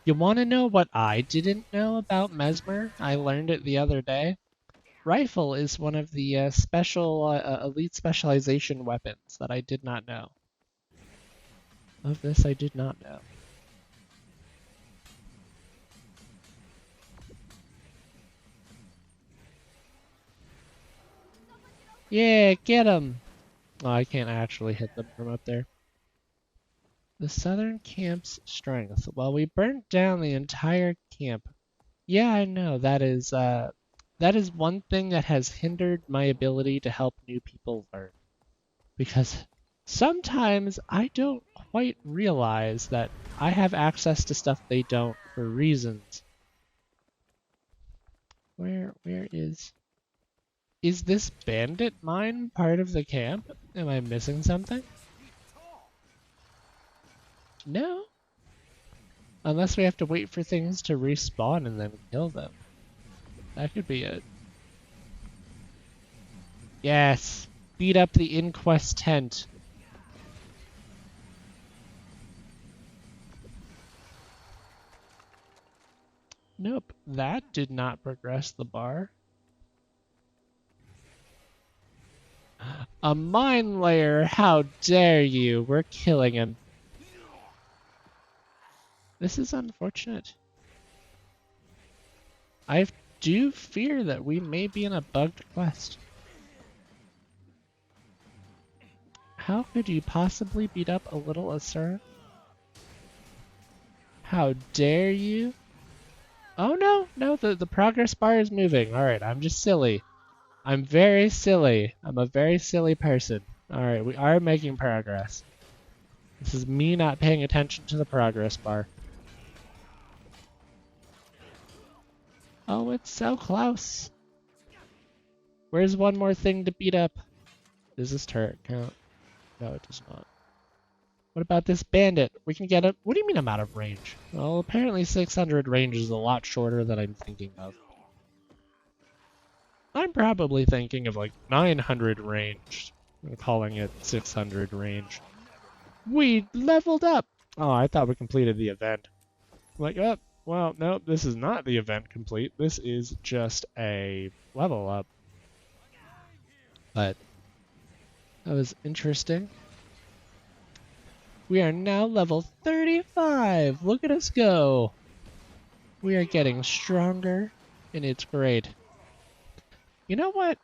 You want to know what I didn't know about Mesmer? I learned it the other day. Rifle is one of the special elite specialization weapons that I did not know. Of this I did not know. Yeah, get him! Oh, I can't actually hit them from up there. The southern camp's strength. Well, we burnt down the entire camp. Yeah, I know. That is one thing that has hindered my ability to help new people learn. Because sometimes I don't quite realize that I have access to stuff they don't for reasons. Where is this bandit mine part of the camp? Am I missing something? No. Unless we have to wait for things to respawn and then kill them. That could be it. Yes! Beat up the inquest tent. Nope, that did not progress the bar. A mine layer, how dare you? We're killing him. This is unfortunate. I do fear that we may be in a bugged quest. How could you possibly beat up a little Asura? How dare you? Oh no, the progress bar is moving. Alright, I'm just silly. I'm very silly. I'm a very silly person. Alright, we are making progress. This is me not paying attention to the progress bar. Oh, it's so close. Where's one more thing to beat up? Does this turret count? No, it does not. What about this bandit? We can get it. What do you mean I'm out of range? Well, apparently 600 range is a lot shorter than I'm thinking of. I'm probably thinking of like 900 range. I'm calling it 600 range. We leveled up! Oh, I thought we completed the event. Like, oh, well, no, this is not the event complete. This is just a level up. But that was interesting. We are now level 35. Look at us go. We are getting stronger, and it's great. You know what?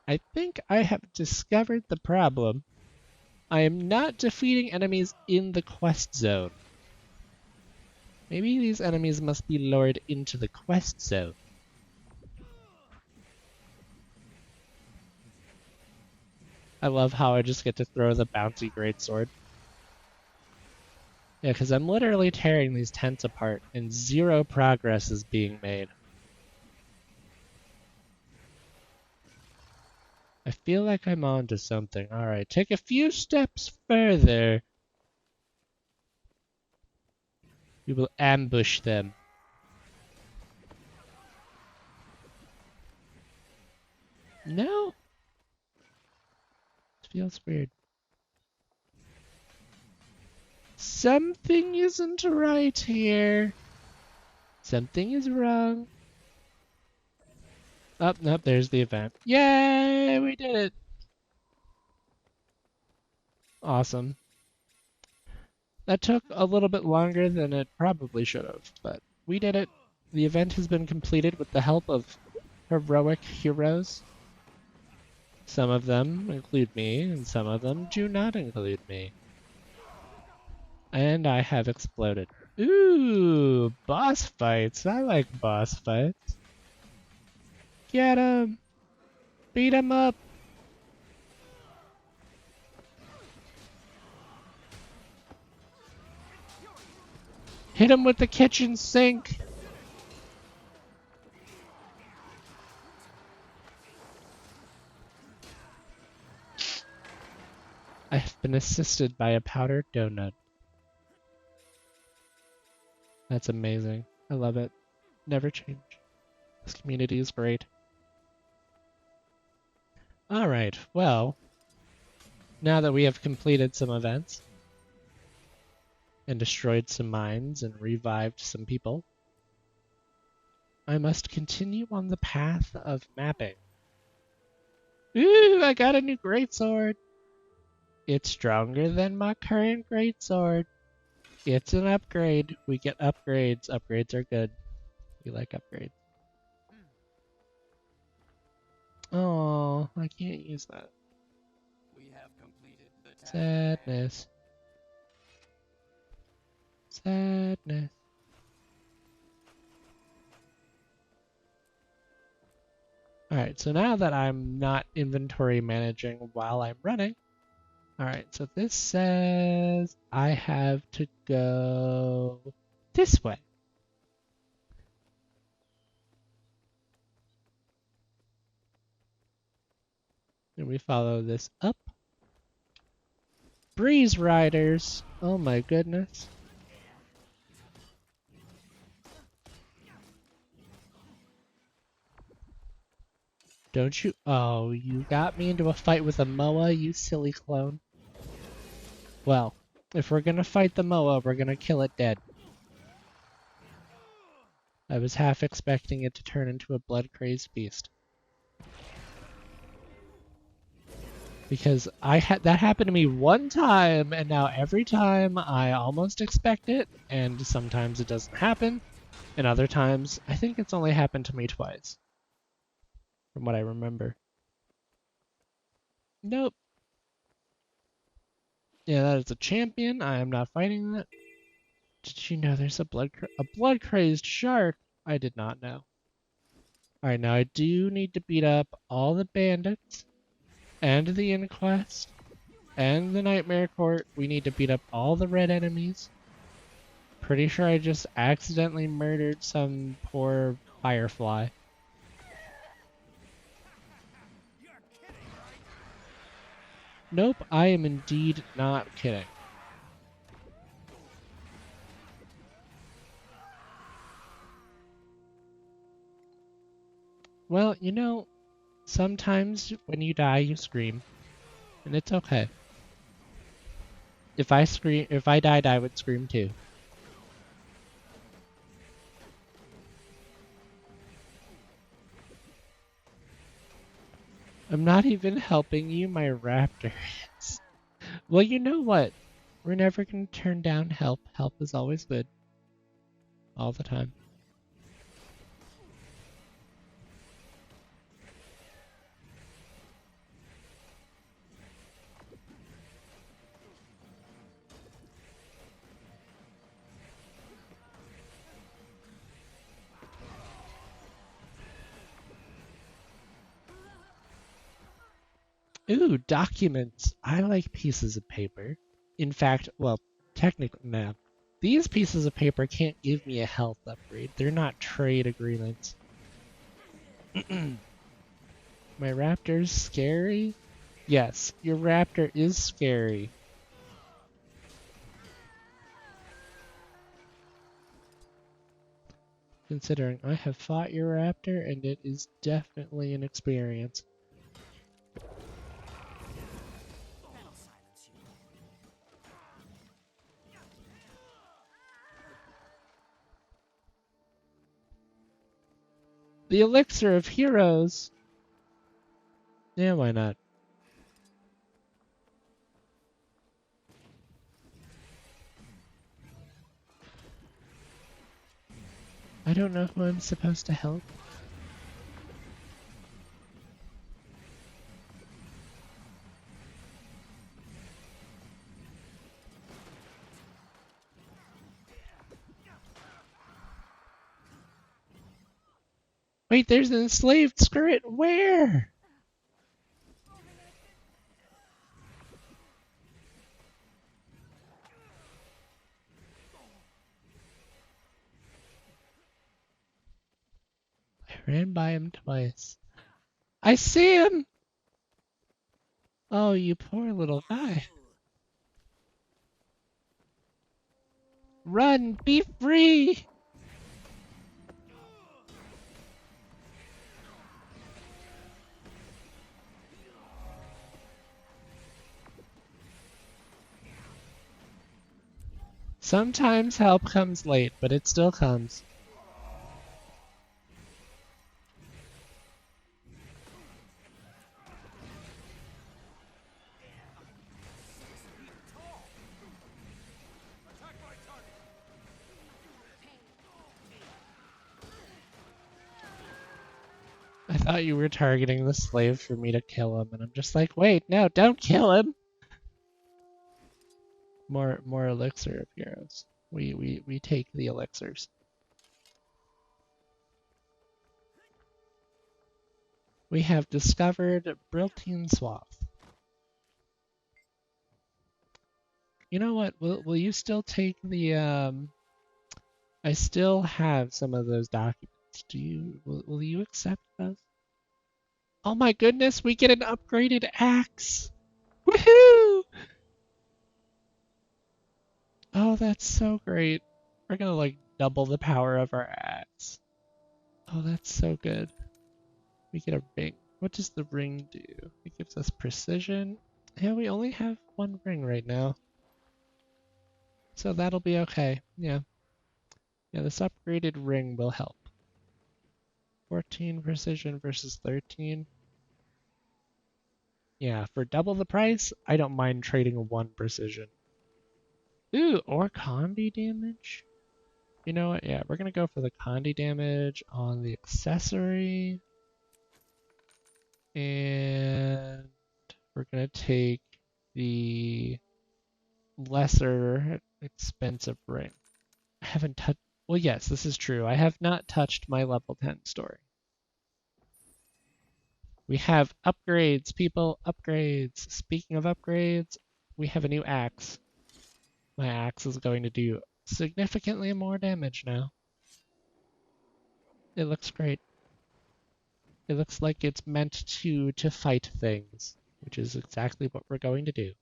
I think I have discovered the problem. I am not defeating enemies in the quest zone. Maybe these enemies must be lured into the quest zone. I love how I just get to throw the bouncy greatsword. Yeah, because I'm literally tearing these tents apart, and zero progress is being made. I feel like I'm onto something. Alright, take a few steps further. We will ambush them. No? It feels weird. Something isn't right here. Something is wrong. Oh, nope, there's the event. Yay, we did it. Awesome. That took a little bit longer than it probably should have, but we did it. The event has been completed with the help of heroic heroes. Some of them include me, and some of them do not include me. And I have exploded. Ooh, boss fights. I like boss fights. Get him! Beat him up! Hit him with the kitchen sink! I have been assisted by a powdered donut. That's amazing. I love it. Never change. This community is great. Alright, well, now that we have completed some events, and destroyed some mines and revived some people, I must continue on the path of mapping. Ooh, I got a new greatsword! It's stronger than my current greatsword. It's an upgrade. We get upgrades. Upgrades are good. We like upgrades. Oh, I can't use that. We have completed the task. Sadness. Sadness. Alright, so now that I'm not inventory managing while I'm running, alright, so this says I have to go this way. And we follow this up. Breeze Riders! Oh my goodness. Don't you? Oh, you got me into a fight with a Moa, you silly clone. Well, if we're gonna fight the Moa, we're gonna kill it dead. I was half expecting it to turn into a blood-crazed beast. Because that happened to me one time, and now every time I almost expect it, and sometimes it doesn't happen, and other times I think it's only happened to me twice, from what I remember. Nope. Yeah, that is a champion. I am not fighting that. Did you know there's a blood crazed shark? I did not know. All right, now I do need to beat up all the bandits and the inquest and the nightmare court. We need to beat up all the red enemies. Pretty sure I just accidentally murdered some poor firefly. Nope, I am indeed not kidding. Well, you know, sometimes when you die, you scream, and it's okay. If I died, I would scream too. I'm not even helping you, my raptor is. Well, you know what? We're never gonna turn down help. Help is always good. All the time. Ooh, documents. I like pieces of paper. In fact, well, technically, no. These pieces of paper can't give me a health upgrade. They're not trade agreements. My raptor's scary? Yes, your raptor is scary. Considering I have fought your raptor and it is definitely an experience. The elixir of heroes. Yeah, why not? I don't know who I'm supposed to help. Wait, there's an enslaved spirit. Where? I ran by him twice. I see him! Oh, you poor little guy. Run! Be free! Sometimes help comes late, but it still comes. I thought you were targeting the slave for me to kill him, and I'm just like, wait, no, don't kill him! More elixir of heroes. We take the elixirs. We have discovered Briltine Swath. You know what? Will you still take the I still have some of those documents. Will you accept those? Oh my goodness, we get an upgraded axe! Woohoo! Oh, that's so great. We're gonna like double the power of our axe. Oh, that's so good. We get a ring. What does the ring do? It gives us precision. Yeah, we only have one ring right now. So that'll be okay. Yeah. Yeah, this upgraded ring will help. 14 precision versus 13. Yeah, for double the price, I don't mind trading 1 precision. Ooh, or Condi damage? You know what? Yeah, we're gonna go for the Condi damage on the accessory. And we're gonna take the lesser expensive ring. I haven't touched. Well, yes, this is true. I have not touched my level 10 story. We have upgrades, people. Upgrades. Speaking of upgrades, we have a new axe. My axe is going to do significantly more damage now. It looks great. It looks like it's meant to fight things, which is exactly what we're going to do.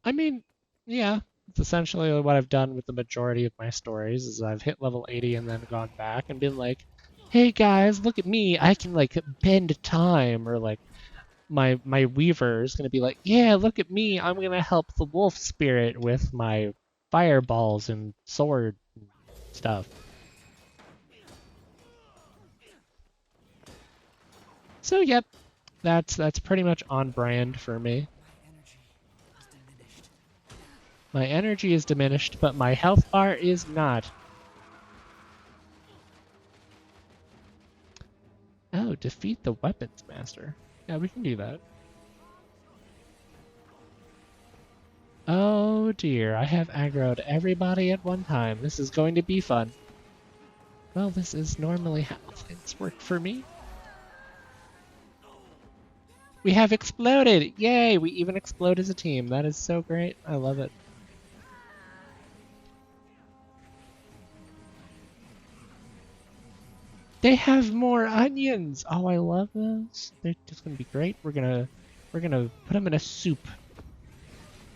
I mean, yeah, it's essentially what I've done with the majority of my stories is I've hit level 80 and then gone back and been like, "Hey guys, look at me. I can like bend time," or like my weaver is going to be like, "Yeah, look at me. I'm going to help the wolf spirit with my fireballs and sword and stuff." So, yep, that's pretty much on brand for me. My energy is diminished, but my health bar is not. Oh, defeat the weapons master. Yeah, we can do that. Oh dear, I have aggroed everybody at one time. This is going to be fun. Well, this is normally how things work for me. We have exploded! Yay! We even explode as a team. That is so great. I love it. They have more onions! Oh, I love those. They're just gonna be great. We're gonna put them in a soup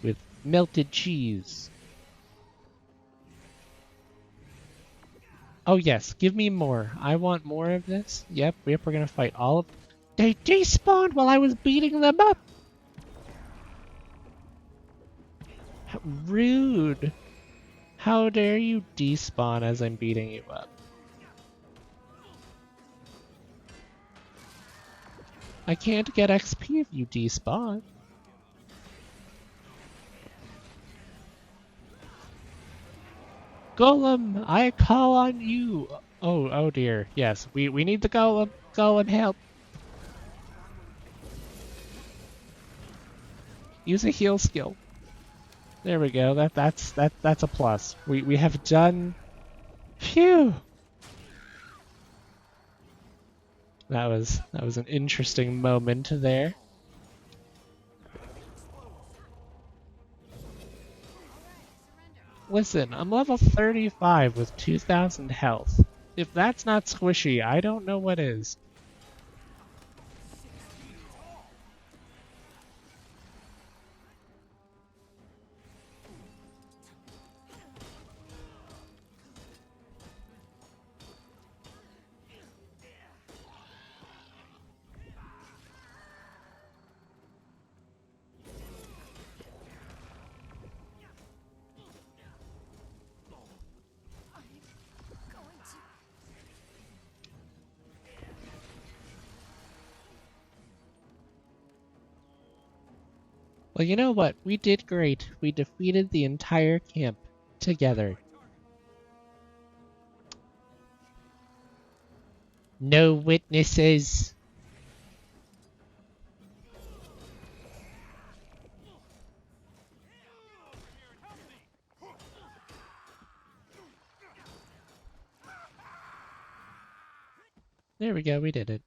with melted cheese. Oh yes, give me more. I want more of this. Yep, we're gonna fight all of. They despawned while I was beating them up. How rude. How dare you despawn as I'm beating you up? I can't get XP if you despawn. Golem, I call on you. Oh dear. Yes, we need the golem. Golem, help. Use a heal skill. There we go. That's a plus. We have done. Phew. That was an interesting moment there. Listen, I'm level 35 with 2,000 health. If that's not squishy, I don't know what is. Well, you know what? We did great. We defeated the entire camp together. No witnesses. There we go, we did it.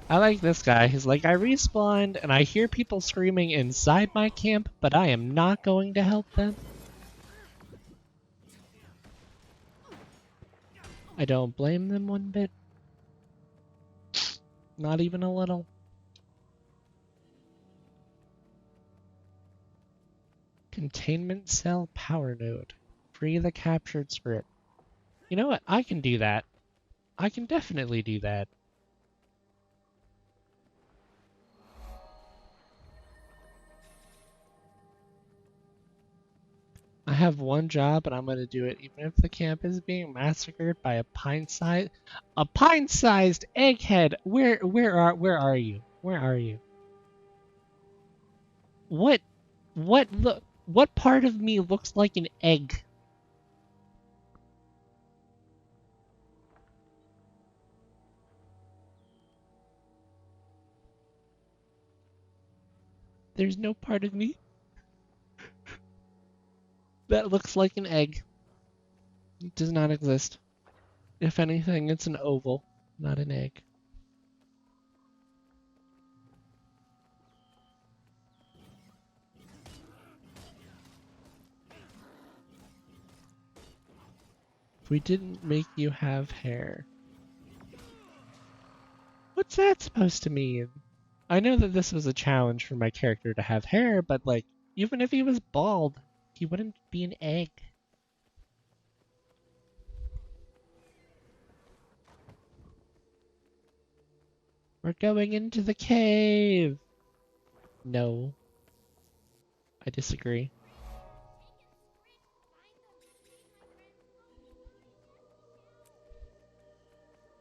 I like this guy. He's like, I respawned and I hear people screaming inside my camp, but I am not going to help them. I don't blame them one bit. Not even a little. Containment cell power node. Free the captured script. You know what? I can do that. I can definitely do that. have one job and I'm gonna do it even if the camp is being massacred by a pint-sized egghead. Where are you? Where are you? What what part of me looks like an egg? There's no part of me that looks like an egg. It does not exist. If anything, it's an oval, not an egg. We didn't make you have hair. What's that supposed to mean? I know that this was a challenge for my character to have hair, but like, even if he was bald, he wouldn't be an egg. We're going into the cave! No. I disagree.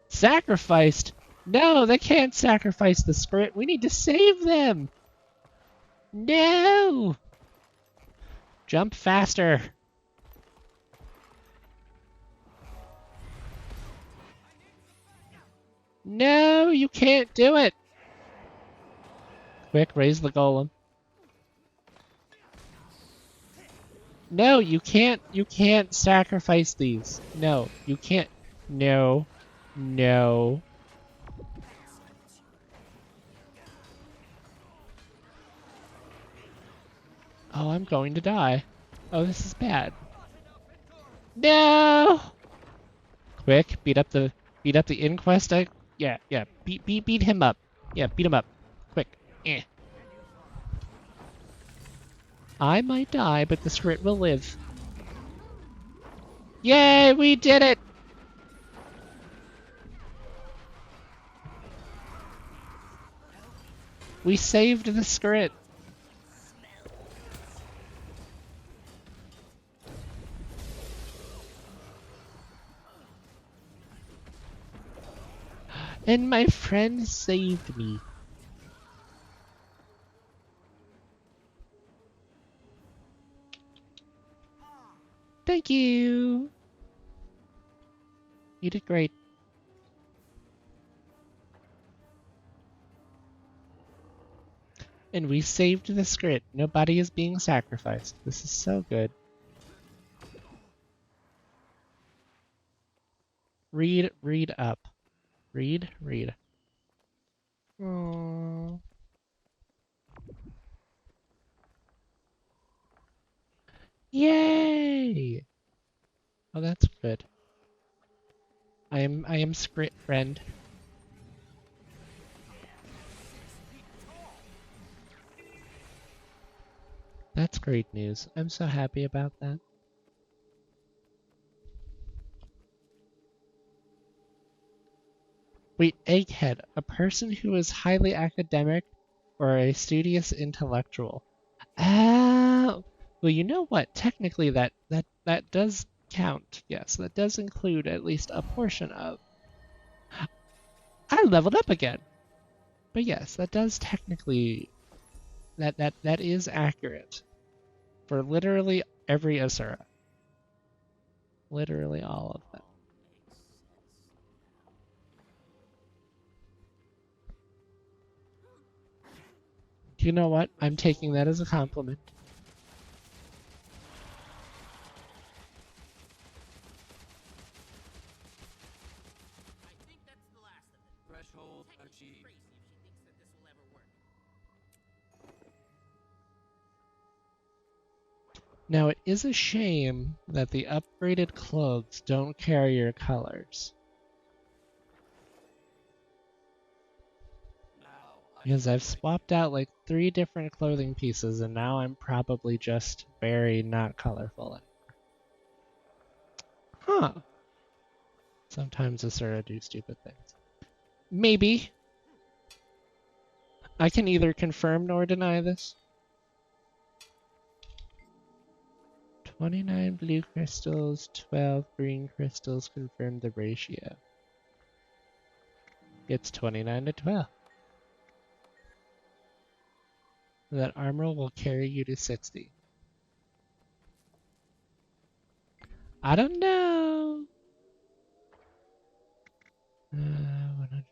Sacrificed? No, they can't sacrifice the script. We need to save them! No! Jump faster! No, you can't do it! Quick, raise the golem. No, you can't sacrifice these. No, you can't. No. No. Oh, I'm going to die. Oh, this is bad. No! Quick, beat up the inquest. Yeah, beat him up. Yeah, beat him up. Quick. Eh. I might die, but the script will live. Yay, we did it! We saved the script. And my friend saved me. Thank you. You did great. And we saved the script. Nobody is being sacrificed. This is so good. Read up. Read. Aww. Yay! Oh, that's good. I am script friend. That's great news. I'm so happy about that. Wait, Egghead, a person who is highly academic or a studious intellectual. Oh, well, you know what? Technically, that does count. Yes, that does include at least a portion of. I leveled up again. But yes, that does technically that is accurate for literally every Asura. Literally all of them. You know what? I'm taking that as a compliment. Threshold achieved. Now it is a shame that the upgraded clothes don't carry your colors. Now I Because I've celebrate. swapped out like 3 different clothing pieces and now I'm probably just very not colorful anymore. Huh. Sometimes Asura do stupid things. Maybe. I can neither confirm nor deny this. 29 blue crystals, 12 green crystals confirm the ratio. It's 29 to 12. That armor will carry you to 60. I don't know. 100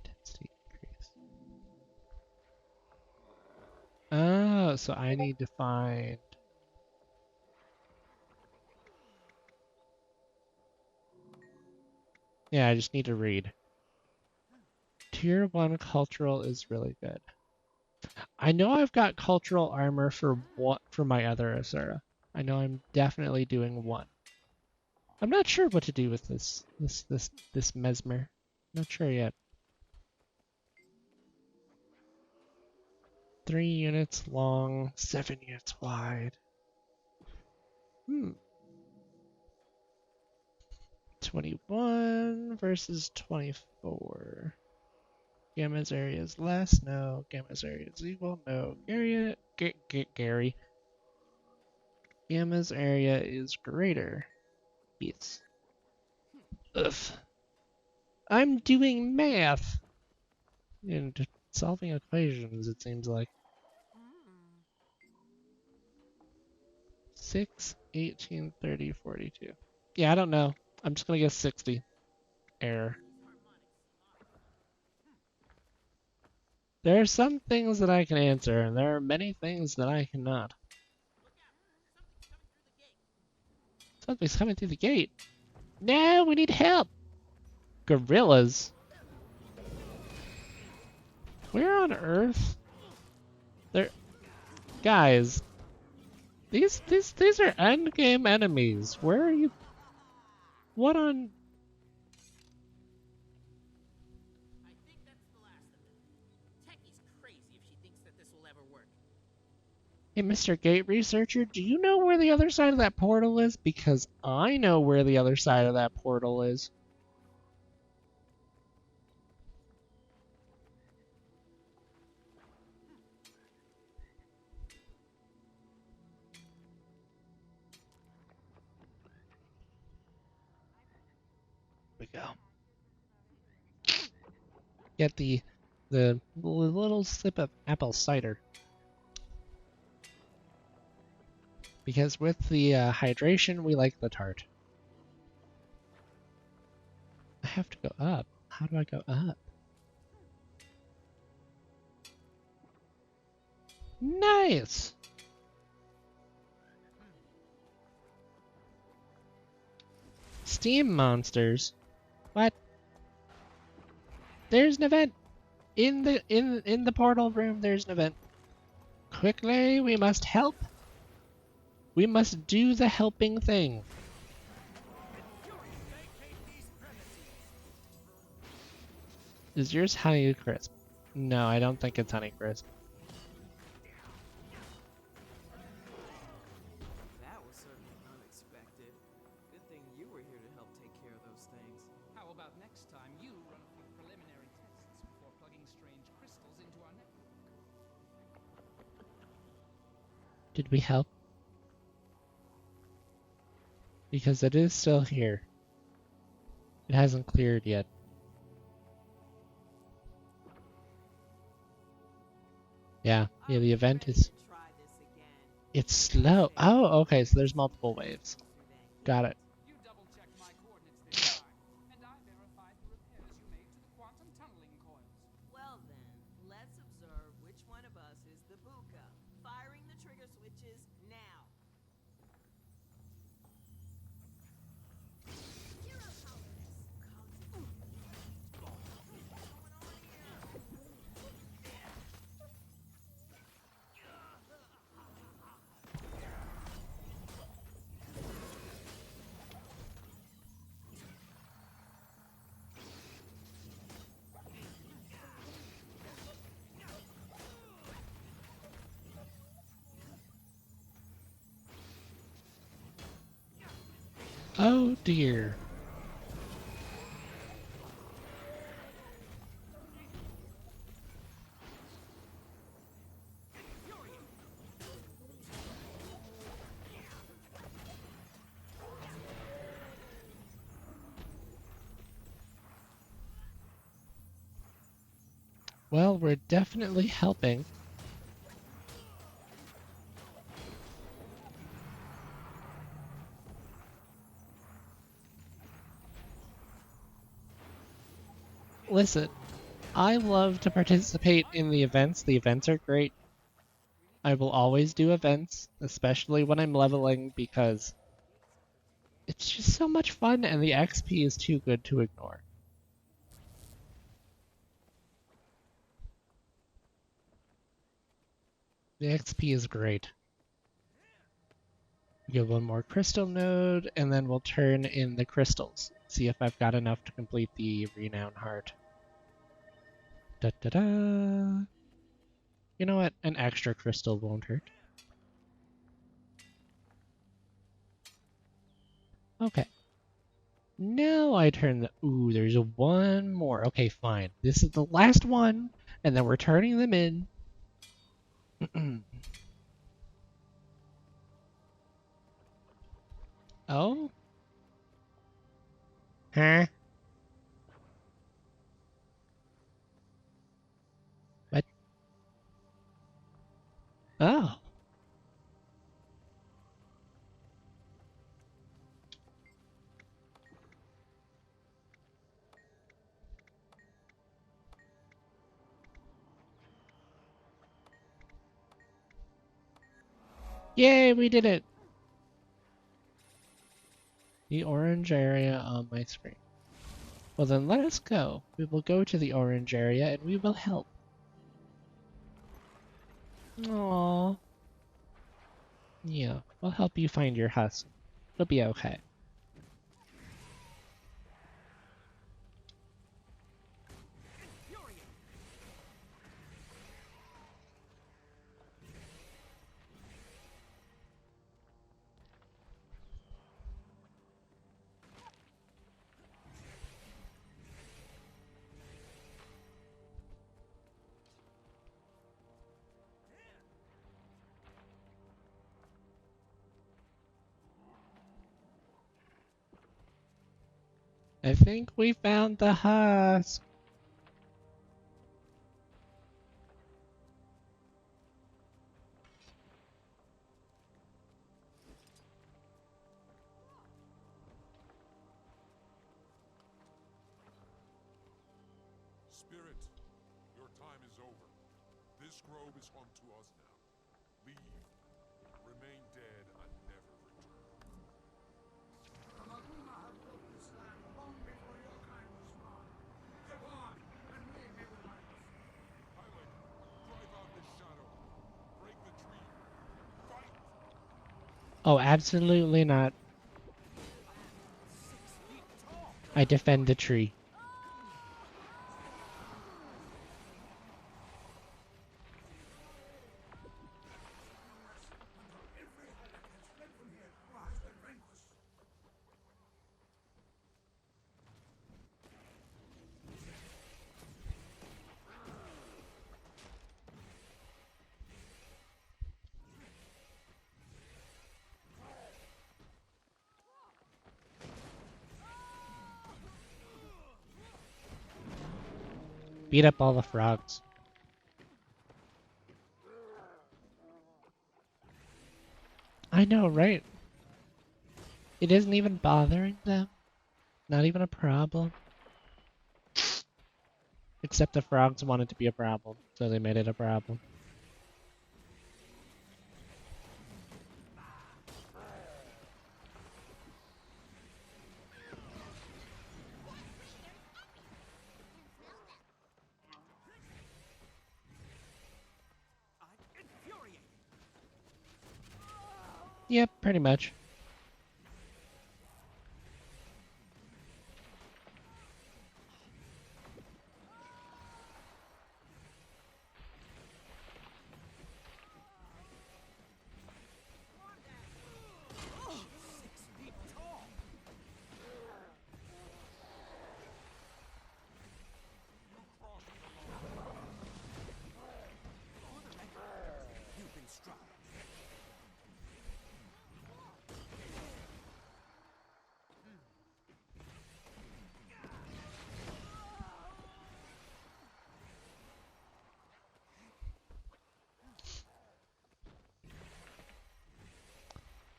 intensity increase. Oh, so I need to find. Yeah, I just need to read. Tier 1 cultural is really good. I know I've got cultural armor for what for my other Asura. I know I'm definitely doing one. I'm not sure what to do with this Mesmer. Not sure yet. 3 units long, 7 units wide. 21 versus 24. Gamma's area is less. No. Gamma's area is equal. No. Gary. Gamma's area is greater. Yes. Ugh. I'm doing math and solving equations, it seems like. 6, 18, 30, 42. Yeah, I don't know. I'm just gonna guess 60. Error. There are some things that I can answer, and there are many things that I cannot. Something's coming through the gate. No, we need help. Gorillas. Where on earth? They're guys. These are endgame enemies. Where are you? What on? I think that's the last of them. Techie's crazy if she thinks that this will ever work. Hey, Mr. Gate Researcher, do you know where the other side of that portal is? Because I know where the other side of that portal is. We go. Get the little sip of apple cider. Because with the hydration, we like the tart. I have to go up. How do I go up? Nice! Steam monsters. What? There's an event in the portal room. There's an event. Quickly, we must help. We must do the helping thing. Is yours Honey Crisp? No, I don't think it's Honey Crisp. That was certainly unexpected. Good thing you were here to help take care of those things. How about next time you run a few preliminary tests before plugging strange crystals into our network? Did we help? Because it is still here. It hasn't cleared yet. Yeah, the event is... It's slow. Oh, okay, so there's multiple waves. Got it. You double-checked my coordinates this time, and I verified the repairs you made to the quantum tunneling coils. Well then, let's observe which one of us is the Buka. Firing the trigger switches now. Hero powers. Oh dear. Well, we're definitely helping. Listen, I love to participate in the events. The events are great. I will always do events, especially when I'm leveling, because it's just so much fun and the XP is too good to ignore. The XP is great. Get one more crystal node, and then we'll turn in the crystals. See if I've got enough to complete the renown heart. Da da da! You know what? An extra crystal won't hurt. Okay. Now I turn the... Ooh, there's one more. Okay, fine. This is the last one, and then we're turning them in. Oh? Huh? What? Oh. Yay, we did it! The orange area on my screen. Well then let us go. We will go to the orange area and we will help. Aww. Yeah, we'll help you find your husk. It'll be okay. I think we found the husk. Spirit, your time is over. This grove is home to us now. Leave. Remain dead and never return. Amaguna have built this land long before your kind was born. Go on, and leave me with my husband. Pilot, drive out this shadow. Break the tree. Fight! Oh, absolutely not. I defend the tree. Beat up all the frogs. I know, right? It isn't even bothering them. Not even a problem. Except the frogs wanted to be a problem, so they made it a problem. Yep, pretty much.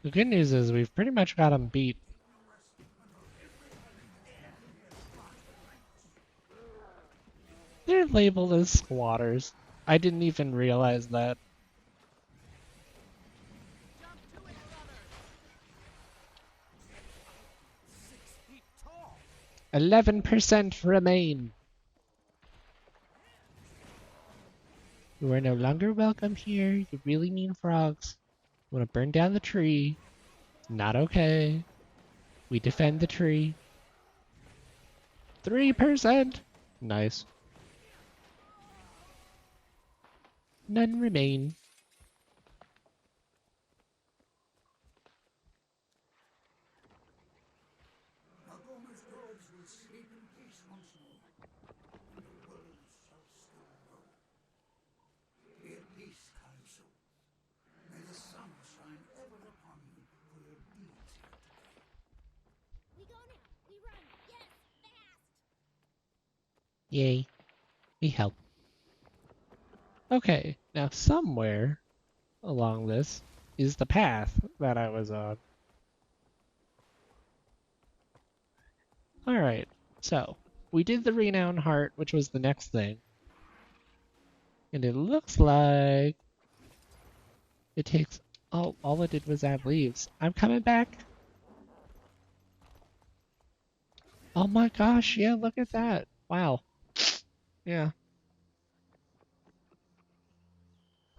The good news is we've pretty much got them beat. They're labeled as squatters. I didn't even realize that. Jump to it, brother! 6 feet tall. 11% remain. You are no longer welcome here, you really mean frogs. You want to burn down the tree. Not okay. We defend the tree. 3%! Nice. None remain. Nagoma's dogs will sleep in peace once more, and the world shall still know. Be at peace, Kaisu. May the sun shine ever upon you for your deeds here today. We go now. We run. Yes, fast. Yay. We help. Okay, now somewhere along this is the path that I was on. Alright, so we did the renown heart, which was the next thing. And it looks like it takes... Oh, all it did was add leaves. I'm coming back. Oh my gosh, yeah, look at that. Wow. Yeah.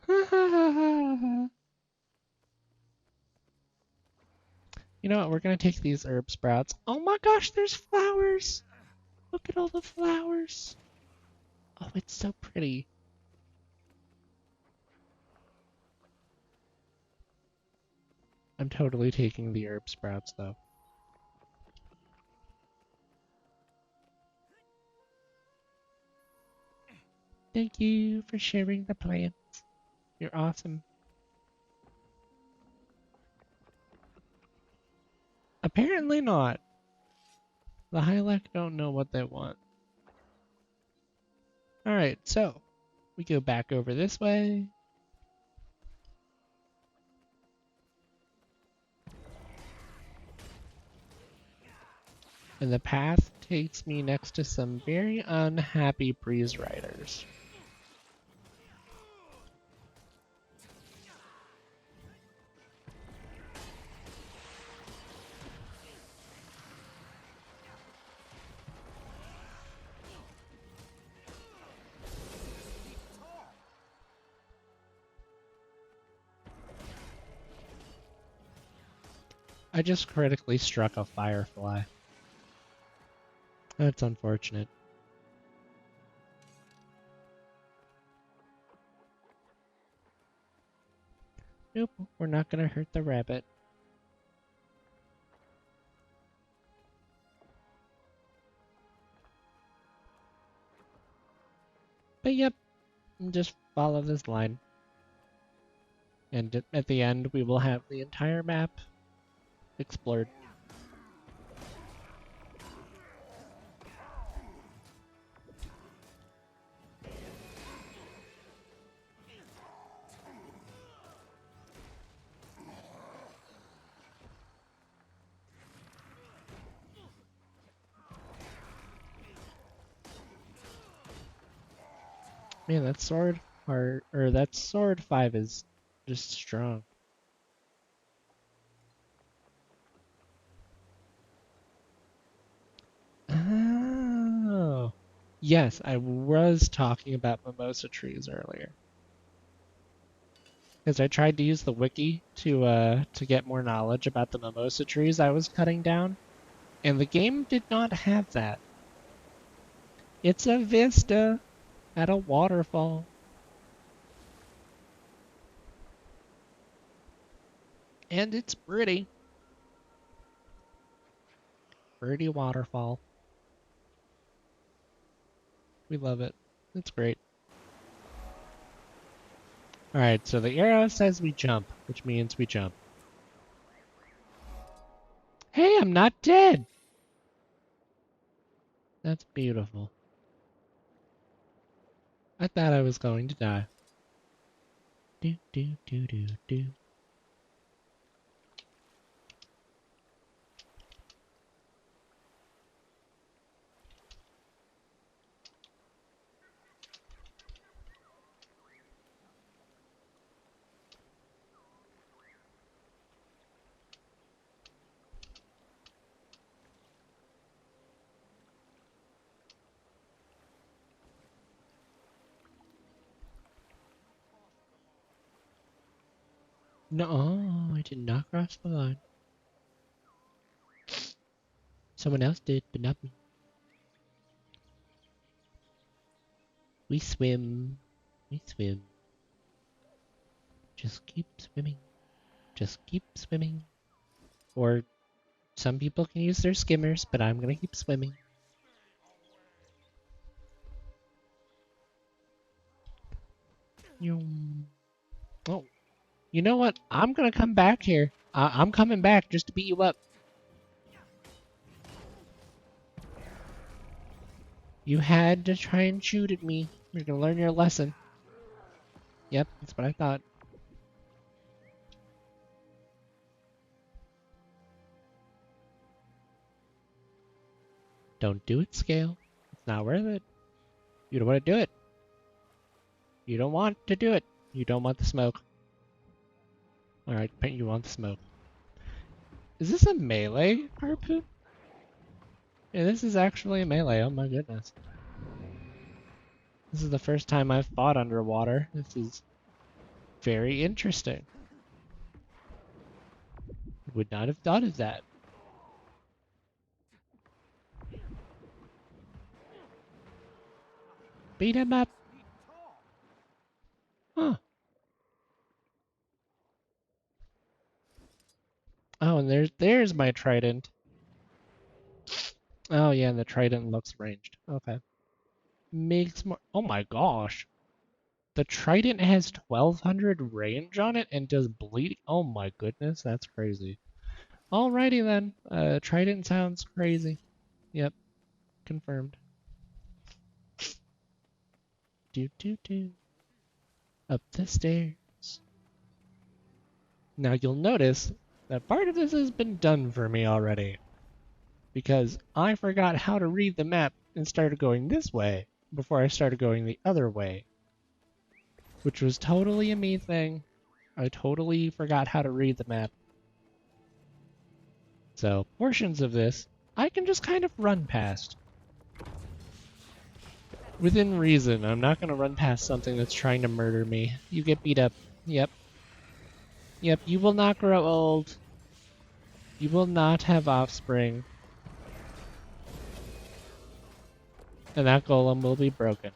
You know what? We're gonna take these herb sprouts. Oh my gosh, there's flowers! Look at all the flowers. Oh, it's so pretty. I'm totally taking the herb sprouts though. Thank you for sharing the plants. You're awesome. Apparently not. The Hylac don't know what they want. Alright, so we go back over this way. And the path takes me next to some very unhappy breeze riders. I just critically struck a firefly. That's unfortunate. Nope, we're not gonna hurt the rabbit. But yep, just follow this line. And at the end, we will have the entire map explored. Man, that sword or that sword 5 is just strong. Oh. Yes, I was talking about mimosa trees earlier. Because I tried to use the wiki to get more knowledge about the mimosa trees I was cutting down, and the game did not have that. It's a vista at a waterfall. And it's pretty. Pretty waterfall. We love it. It's great. Alright, so the arrow says we jump, which means we jump. Hey, I'm not dead! That's beautiful. I thought I was going to die. Do do do do do. No, I did not cross the line. Someone else did, but not me. We swim. We swim. Just keep swimming. Just keep swimming. Or some people can use their skimmers, but I'm gonna keep swimming. Oh, you know what? I'm gonna come back here. I'm coming back just to beat you up. You had to try and shoot at me. You're gonna learn your lesson. Yep, that's what I thought. Don't do it, Scale. It's not worth it. You don't want to do it. You don't want to do it. You don't want the smoke. Alright, you want the smoke. Is this a melee harpoon? Yeah, this is actually a melee. Oh my goodness. This is the first time I've fought underwater. This is very interesting. Would not have thought of that. Beat him up. Huh. Oh, and there's my trident. Oh yeah, and the trident looks ranged. Okay. Makes more. Oh my gosh. The trident has 1200 range on it and does bleeding. Oh my goodness, that's crazy. Alrighty then. Trident sounds crazy. Yep, confirmed. Do do do. Up the stairs. Now you'll notice that part of this has been done for me already. Because I forgot how to read the map and started going this way before I started going the other way. Which was totally a me thing. I totally forgot how to read the map. So, portions of this, I can just kind of run past. Within reason, I'm not going to run past something that's trying to murder me. You get beat up. Yep. Yep, you will not grow old. You will not have offspring. And that golem will be broken.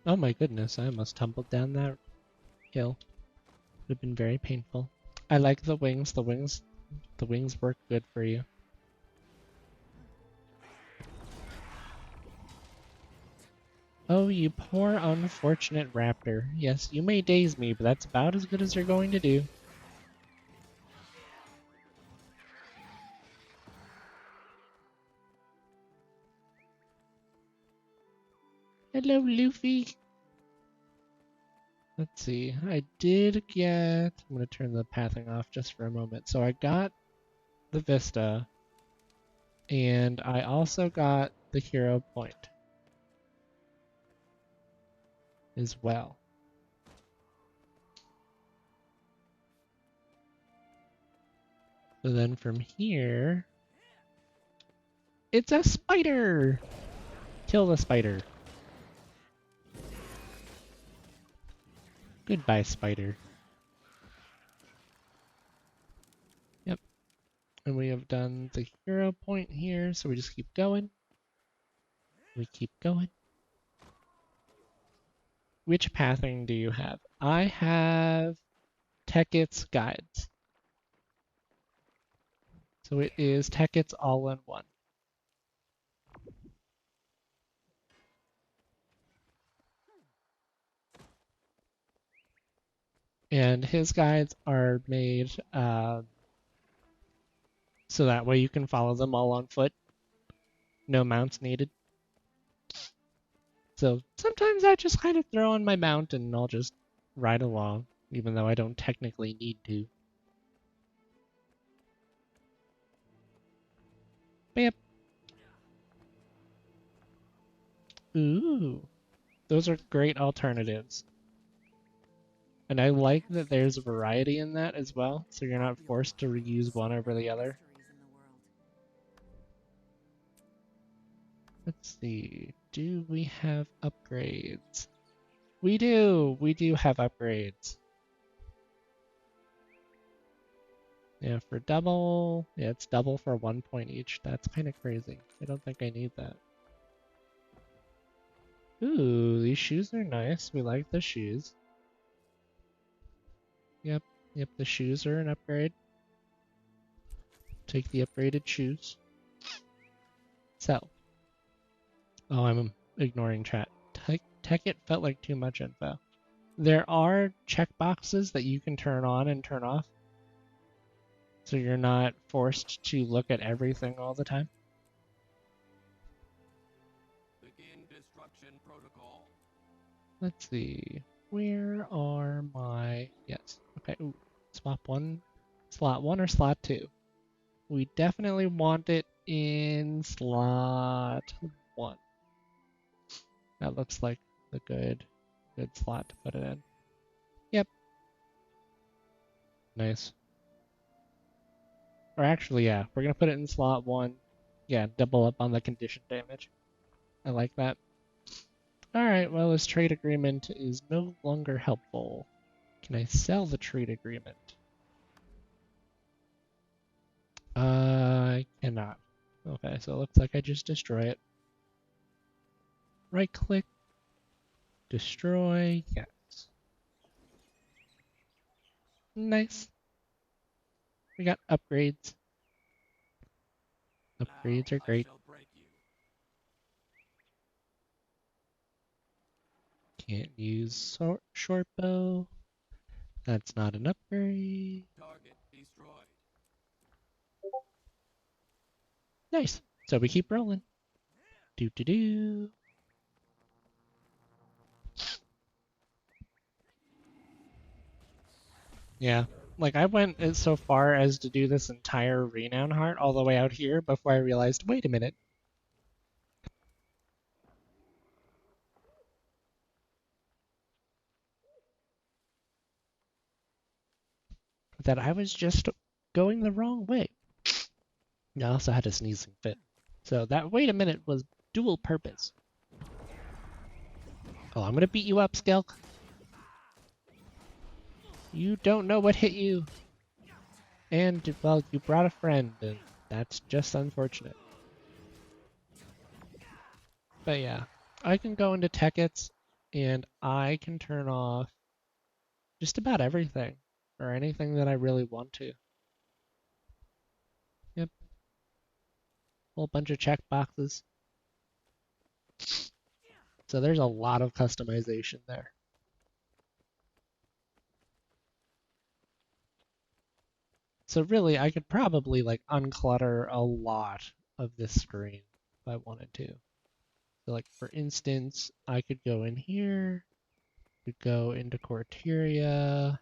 Oh my goodness, I almost tumbled down that hill. Would have been very painful. I like the wings. The wings work good for you. Oh, you poor unfortunate raptor. Yes, you may daze me, but that's about as good as you're going to do. Hello, Luffy. Let's see. I did get... I'm going to turn the pathing off just for a moment. So I got the Vista, and I also got the hero point as well. So then from here, it's a spider! Kill the spider. Goodbye, spider. Yep. And we have done the hero point here, so we just keep going. We keep going. Which pathing do you have? I have Teket's Guides. So it is Teket's all-in-one. And his guides are made so that way you can follow them all on foot. No mounts needed. So sometimes I just kind of throw on my mount and I'll just ride along, even though I don't technically need to. But yep. Ooh, those are great alternatives. And I like that there's a variety in that as well, so you're not forced to reuse one over the other. Let's see, do we have upgrades? We do have upgrades. Yeah, for double, yeah, it's double for 1 point each. That's kind of crazy. I don't think I need that. Ooh, these shoes are nice. We like the shoes. Yep, the shoes are an upgrade. Take the upgraded shoes. So, oh, I'm ignoring chat. Tech it felt like too much info. There are checkboxes that you can turn on and turn off, so you're not forced to look at everything all the time. Begin destruction protocol. Let's see. Where are my... Yes. Okay. Ooh. Swap one. Slot 1 or slot 2? We definitely want it in slot 1. That looks like the good slot to put it in. Yep. Nice. Or actually, yeah, we're gonna put it in slot 1. Yeah, double up on the condition damage. I like that. Alright, well, this trade agreement is no longer helpful. Can I sell the trade agreement? I cannot. Okay, so it looks like I just destroy it. Right click, destroy, yes. Nice. We got upgrades. Upgrades are Now I great. shall break you. Can't use short bow. That's not an upgrade. Target destroyed. Nice. So we keep rolling. Do do do. Yeah. Like I went so far as to do this entire renown heart all the way out here before I realized, wait a minute. That I was just going the wrong way. I also had a sneezing fit. So that wait a minute was dual purpose. Oh, I'm gonna beat you up, Skelk. You don't know what hit you. And, well, you brought a friend, and that's just unfortunate. But yeah, I can go into Tekkets, and I can turn off just about everything, or anything that I really want to. Yep, whole bunch of checkboxes. So there's a lot of customization there. So really, I could probably like unclutter a lot of this screen if I wanted to. So like for instance, I could go in here, could go into Corteria,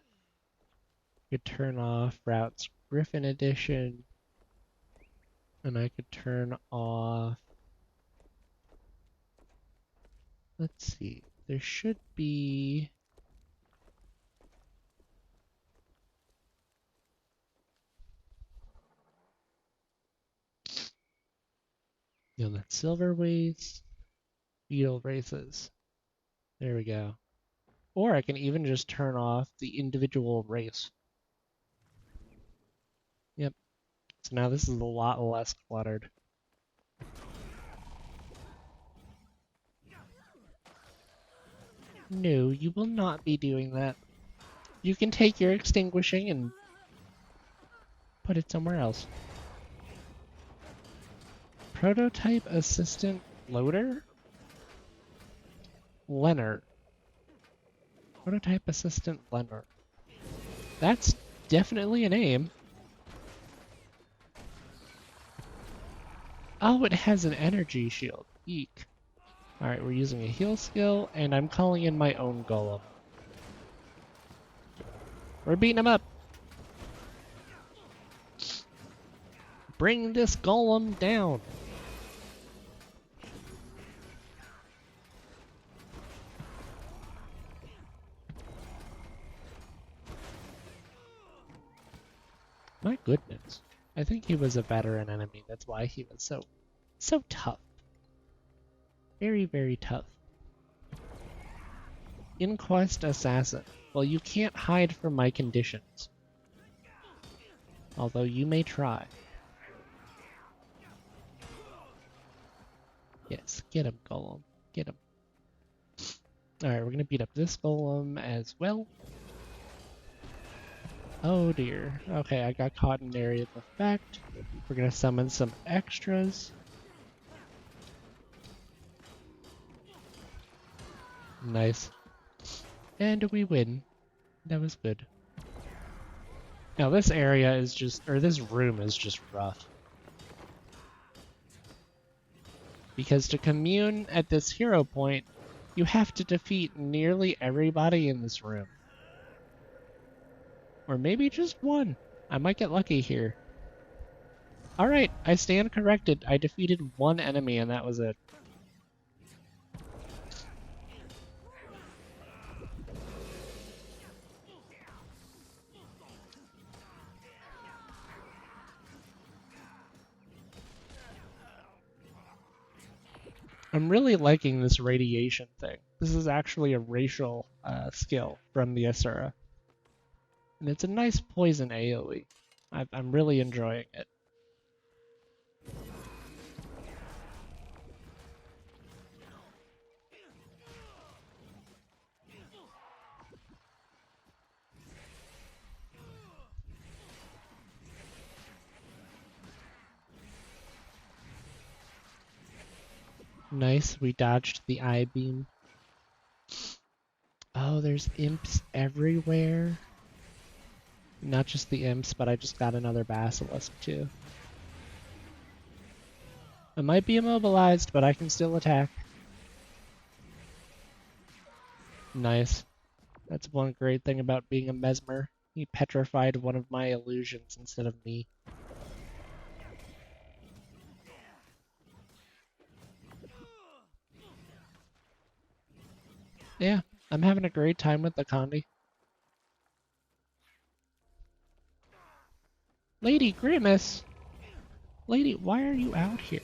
could turn off Routes Griffin Edition, and I could turn off, let's see, there should be, that Silver Waste, Beetle Races. There we go. Or I can even just turn off the individual race. Yep. So now this is a lot less cluttered. No, you will not be doing that. You can take your extinguishing and put it somewhere else. Prototype Assistant Loader? Leonard. Prototype Assistant Leonard. That's definitely a name. Oh, it has an energy shield. Eek. Alright, we're using a heal skill, and I'm calling in my own golem. We're beating him up! Bring this golem down! My goodness. I think he was a veteran enemy. That's why he was so tough. Very, very tough. Inquest Assassin. Well, you can't hide from my conditions. Although you may try. Yes, get him, Golem. Get him. Alright, we're gonna beat up this Golem as well. Oh dear. Okay, I got caught in an area of effect. We're gonna summon some extras. Nice. And we win. That was good. Now this area is just, or this room is just rough. Because to commune at this hero point, you have to defeat nearly everybody in this room. Or maybe just one. I might get lucky here. Alright, I stand corrected. I defeated one enemy and that was it. I'm really liking this radiation thing. This is actually a racial skill from the Asura. And it's a nice poison AoE. I'm really enjoying it. Nice, we dodged the eye beam. Oh, there's imps everywhere. Not just the imps, but I just got another basilisk too. I might be immobilized, but I can still attack. Nice. That's one great thing about being a Mesmer. He petrified one of my illusions instead of me. Yeah, I'm having a great time with the Condi. Lady Grimace! Lady, why are you out here?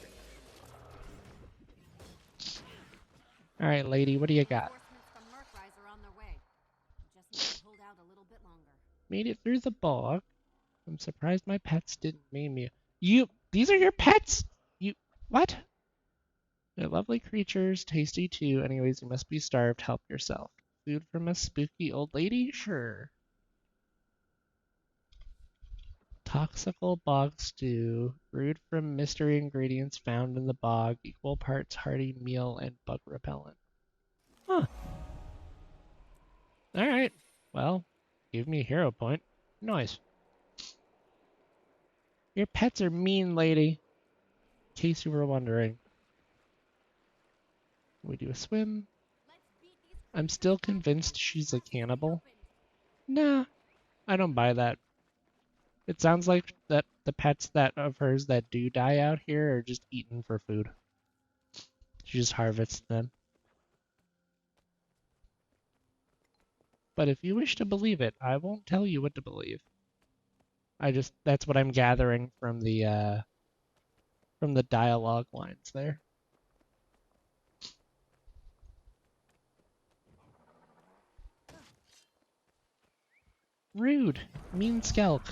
Alright, lady, what do you got? Reinforcements from Merkrise are on their way. You just need to hold out a little bit longer. Made it through the bog. I'm surprised my pets didn't maim you. These are your pets? What? They're lovely creatures, tasty too. Anyways, you must be starved. Help yourself. Food from a spooky old lady? Sure. Toxical bog stew, brewed from mystery ingredients found in the bog, equal parts hearty meal and bug repellent. Huh. Alright. Well, give me a hero point. Nice. Your pets are mean, lady. In case you were wondering. We do a swim. I'm still convinced she's a cannibal. Nah, I don't buy that. It sounds like that the pets that of hers that do die out here are just eaten for food. She just harvests them. But if you wish to believe it, I won't tell you what to believe. That's what I'm gathering from the dialogue lines there. Rude. Mean Skelk.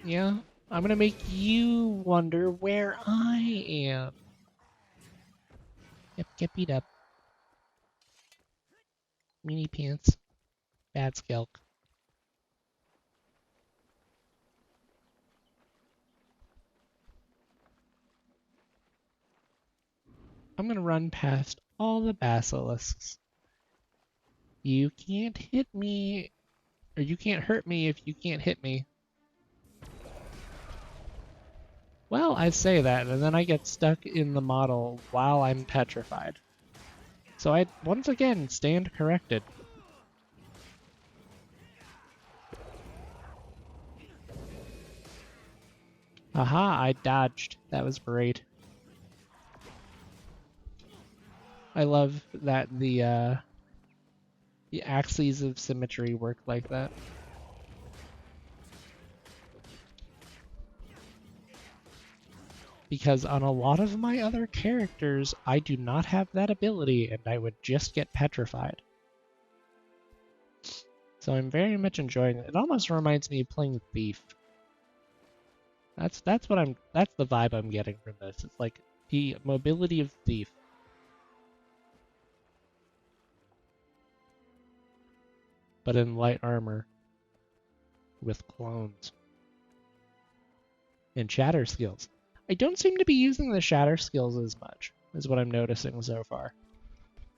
Yeah, I'm gonna make you wonder where I am. Yep, get beat up. Meanie pants. Bad Skelk. I'm gonna run past all the basilisks. You can't hit me, or you can't hurt me if you can't hit me. Well, I say that, and then I get stuck in the model while I'm petrified. So I, once again, stand corrected. Aha, I dodged. That was great. I love that the axes of symmetry work like that. Because on a lot of my other characters, I do not have that ability and I would just get petrified. So I'm very much enjoying it. It almost reminds me of playing Thief. That's the vibe I'm getting from this. It's like the mobility of Thief. But in light armor with clones. And shatter skills. I don't seem to be using the shatter skills as much, is what I'm noticing so far.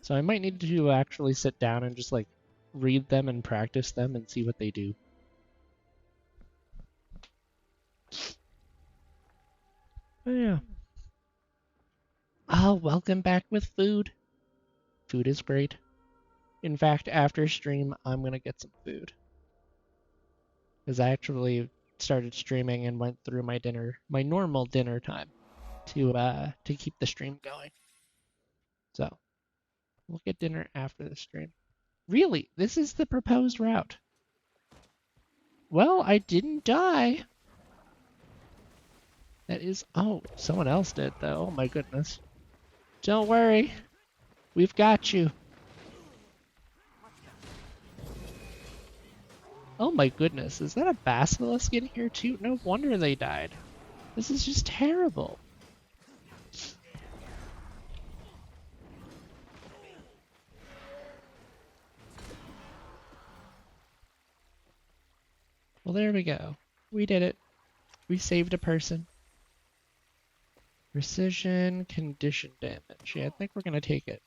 So I might need to actually sit down and just like read them and practice them and see what they do. But yeah. Oh, welcome back with food. Food is great. In fact, after stream, I'm gonna get some food. Because I actually started streaming and went through my normal dinner time to keep the stream going. So we'll get dinner after the stream. Really, this is the proposed route. Well, I didn't die. That is, oh, someone else did though. Oh my goodness. Don't worry, we've got you. Oh my goodness, is that a basilisk in here too? No wonder they died. This is just terrible. Well, there we go. We did it. We saved a person. Precision condition damage. Yeah, I think we're gonna take it.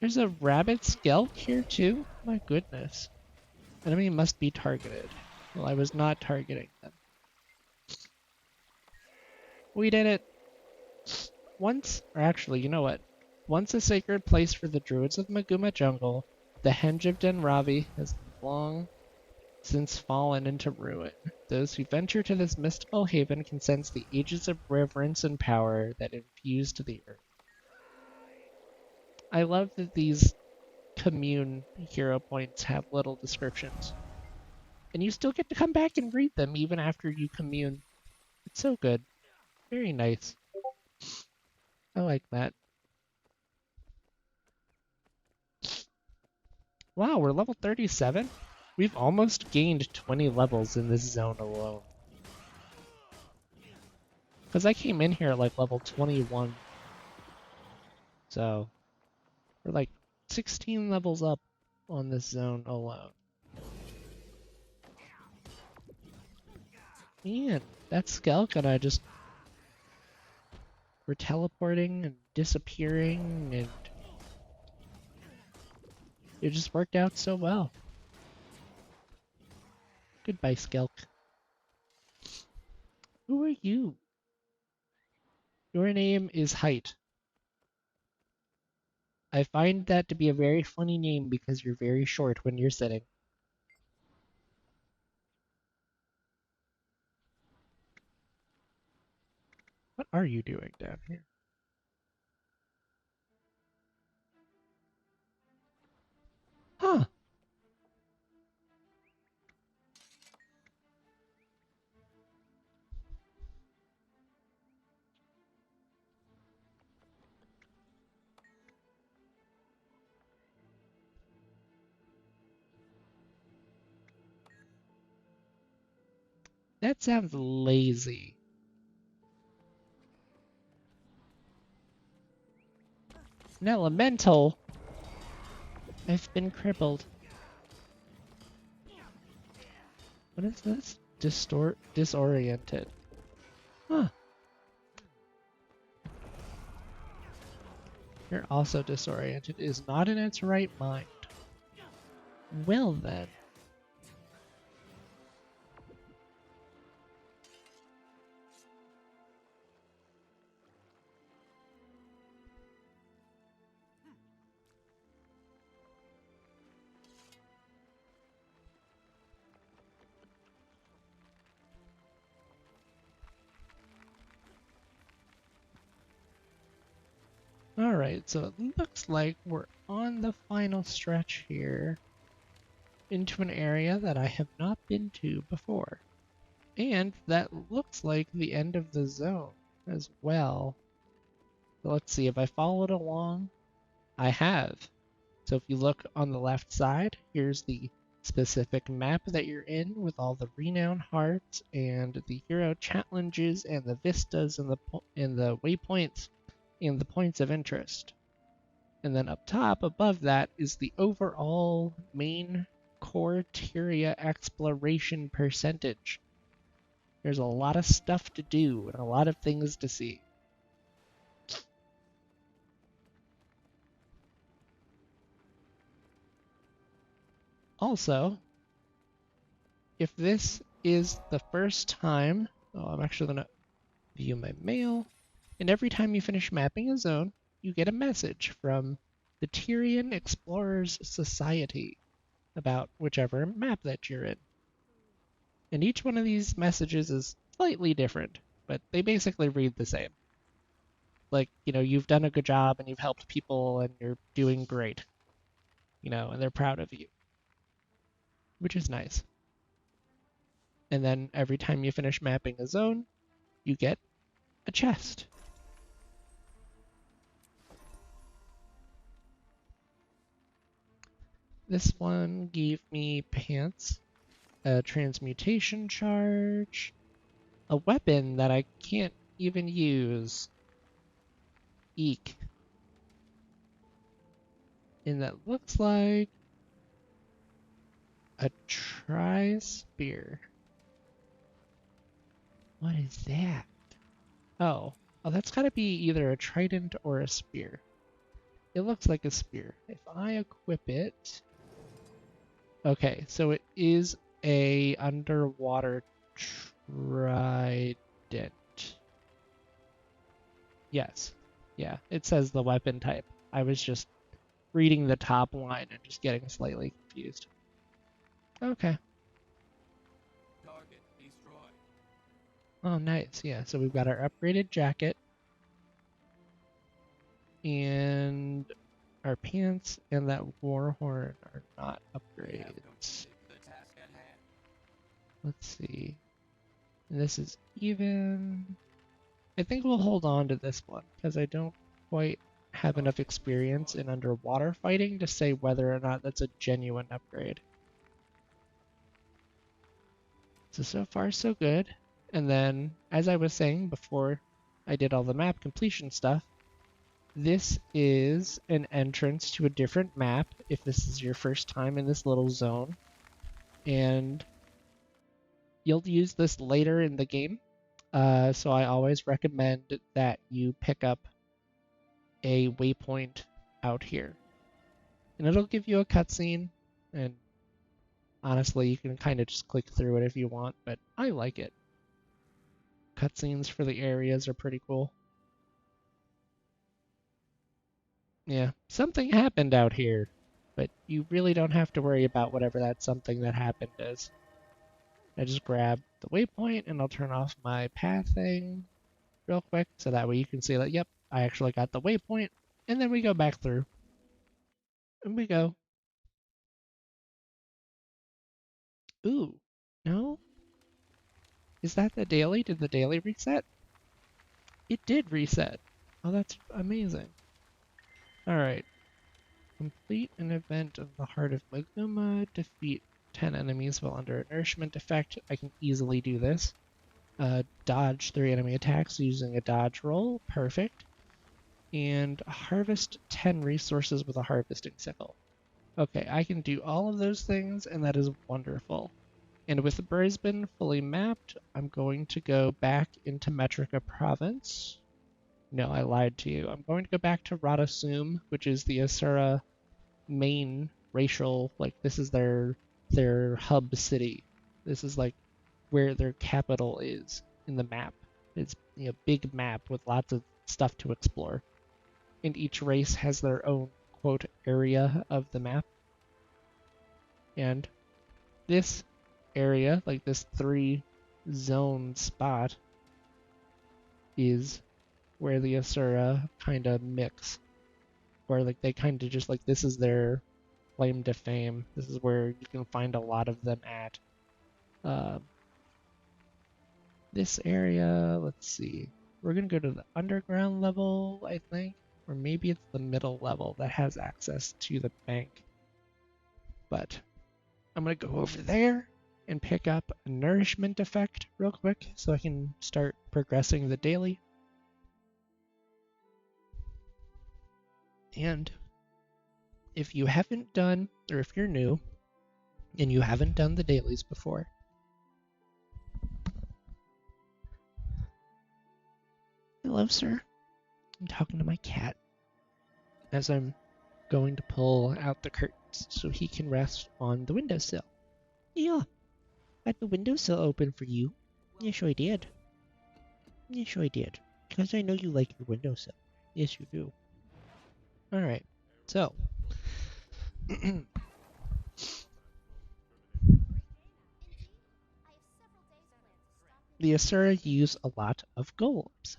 There's a rabbit skelk here too? My goodness. Enemy must be targeted. Well, I was not targeting them. We did it! Once, or actually, you know what? Once a sacred place for the druids of Maguma Jungle, the Henge of Denravi has long since fallen into ruin. Those who venture to this mystical haven can sense the ages of reverence and power that infused the earth. I love that these commune hero points have little descriptions. And you still get to come back and read them even after you commune. It's so good. Very nice. I like that. Wow, we're level 37? We've almost gained 20 levels in this zone alone. Because I came in here at like level 21. So, we're like 16 levels up on this zone alone. Man, that Skelk and I just were teleporting and disappearing, and it just worked out so well. Goodbye, Skelk. Who are you? Your name is Height. I find that to be a very funny name because you're very short when you're sitting. What are you doing down here? Huh. That sounds lazy. An elemental? I've been crippled. What is this? Disoriented. Huh. You're also disoriented. Is not in its right mind. Well then. Alright, so it looks like we're on the final stretch here into an area that I have not been to before. And that looks like the end of the zone as well. So let's see, if I followed along, I have. So if you look on the left side, here's the specific map that you're in with all the renown hearts and the hero challenges and the vistas and the waypoints and the points of interest. And then up top above that is the overall main core Tyria exploration percentage. There's a lot of stuff to do and a lot of things to see. Also, if this is the first time, I'm actually going to view my mail, and every time you finish mapping a zone, you get a message from the Tyrian Explorers Society about whichever map that you're in. And each one of these messages is slightly different, but they basically read the same. Like, you've done a good job and you've helped people and you're doing great, and they're proud of you, which is nice. And then every time you finish mapping a zone, you get a chest. This one gave me pants, a transmutation charge, a weapon that I can't even use. Eek. And that looks like a tri-spear. What is that? Oh, that's gotta be either a trident or a spear. It looks like a spear. If I equip it... Okay, so it is a underwater trident. Yes. Yeah, it says the weapon type. I was just reading the top line and just getting slightly confused. Okay. Target destroyed. Oh, nice. Yeah, so we've got our upgraded jacket and our pants and that war horn are not We have upgrades. completed the task at hand. Let's see. And this is even. I think we'll hold on to this one because I don't quite have enough experience in underwater fighting to say whether or not that's a genuine upgrade. So far so good. And then, as I was saying before I did all the map completion stuff, this is an entrance to a different map if this is your first time in this little zone. And you'll use this later in the game. So I always recommend that you pick up a waypoint out here. And it'll give you a cutscene, and honestly, you can kind of just click through it if you want, but I like it. Cutscenes for the areas are pretty cool. Yeah, something happened out here, but you really don't have to worry about whatever that something that happened is. I just grab the waypoint and I'll turn off my pathing real quick so that way you can see that, yep, I actually got the waypoint, and then we go back through. And we go. Ooh, no? Is that the daily? Did the daily reset? It did reset. Oh, that's amazing. Alright. Complete an event of the Heart of Maguma. Defeat 10 enemies while under a nourishment effect. I can easily do this. Dodge 3 enemy attacks using a dodge roll. Perfect. And harvest 10 resources with a harvesting sickle. Okay, I can do all of those things, and that is wonderful. And with Brisbane fully mapped, I'm going to go back into Metrica Province. No, I lied to you. I'm going to go back to Radasum, which is the Asura main racial, this is their hub city. This is where their capital is in the map. It's a big map with lots of stuff to explore. And each race has their own quote area of the map. And this area, this 3-zone spot, is where the Asura kind of mix. Where they kind of just this is their claim to fame. This is where you can find a lot of them at. this area, let's see. We're gonna go to the underground level, I think. Or maybe it's the middle level that has access to the bank. But I'm gonna go over there and pick up a nourishment effect real quick so I can start progressing the daily. And if you haven't done, or if you're new and you haven't done the dailies before, hello, sir. I'm talking to my cat as I'm going to pull out the curtains so he can rest on the windowsill. Yeah, got the windowsill open for you. Yes, I did. Yes, I did. Because I know you like your windowsill. Yes, you do. Alright, so. The Asura use a lot of golems.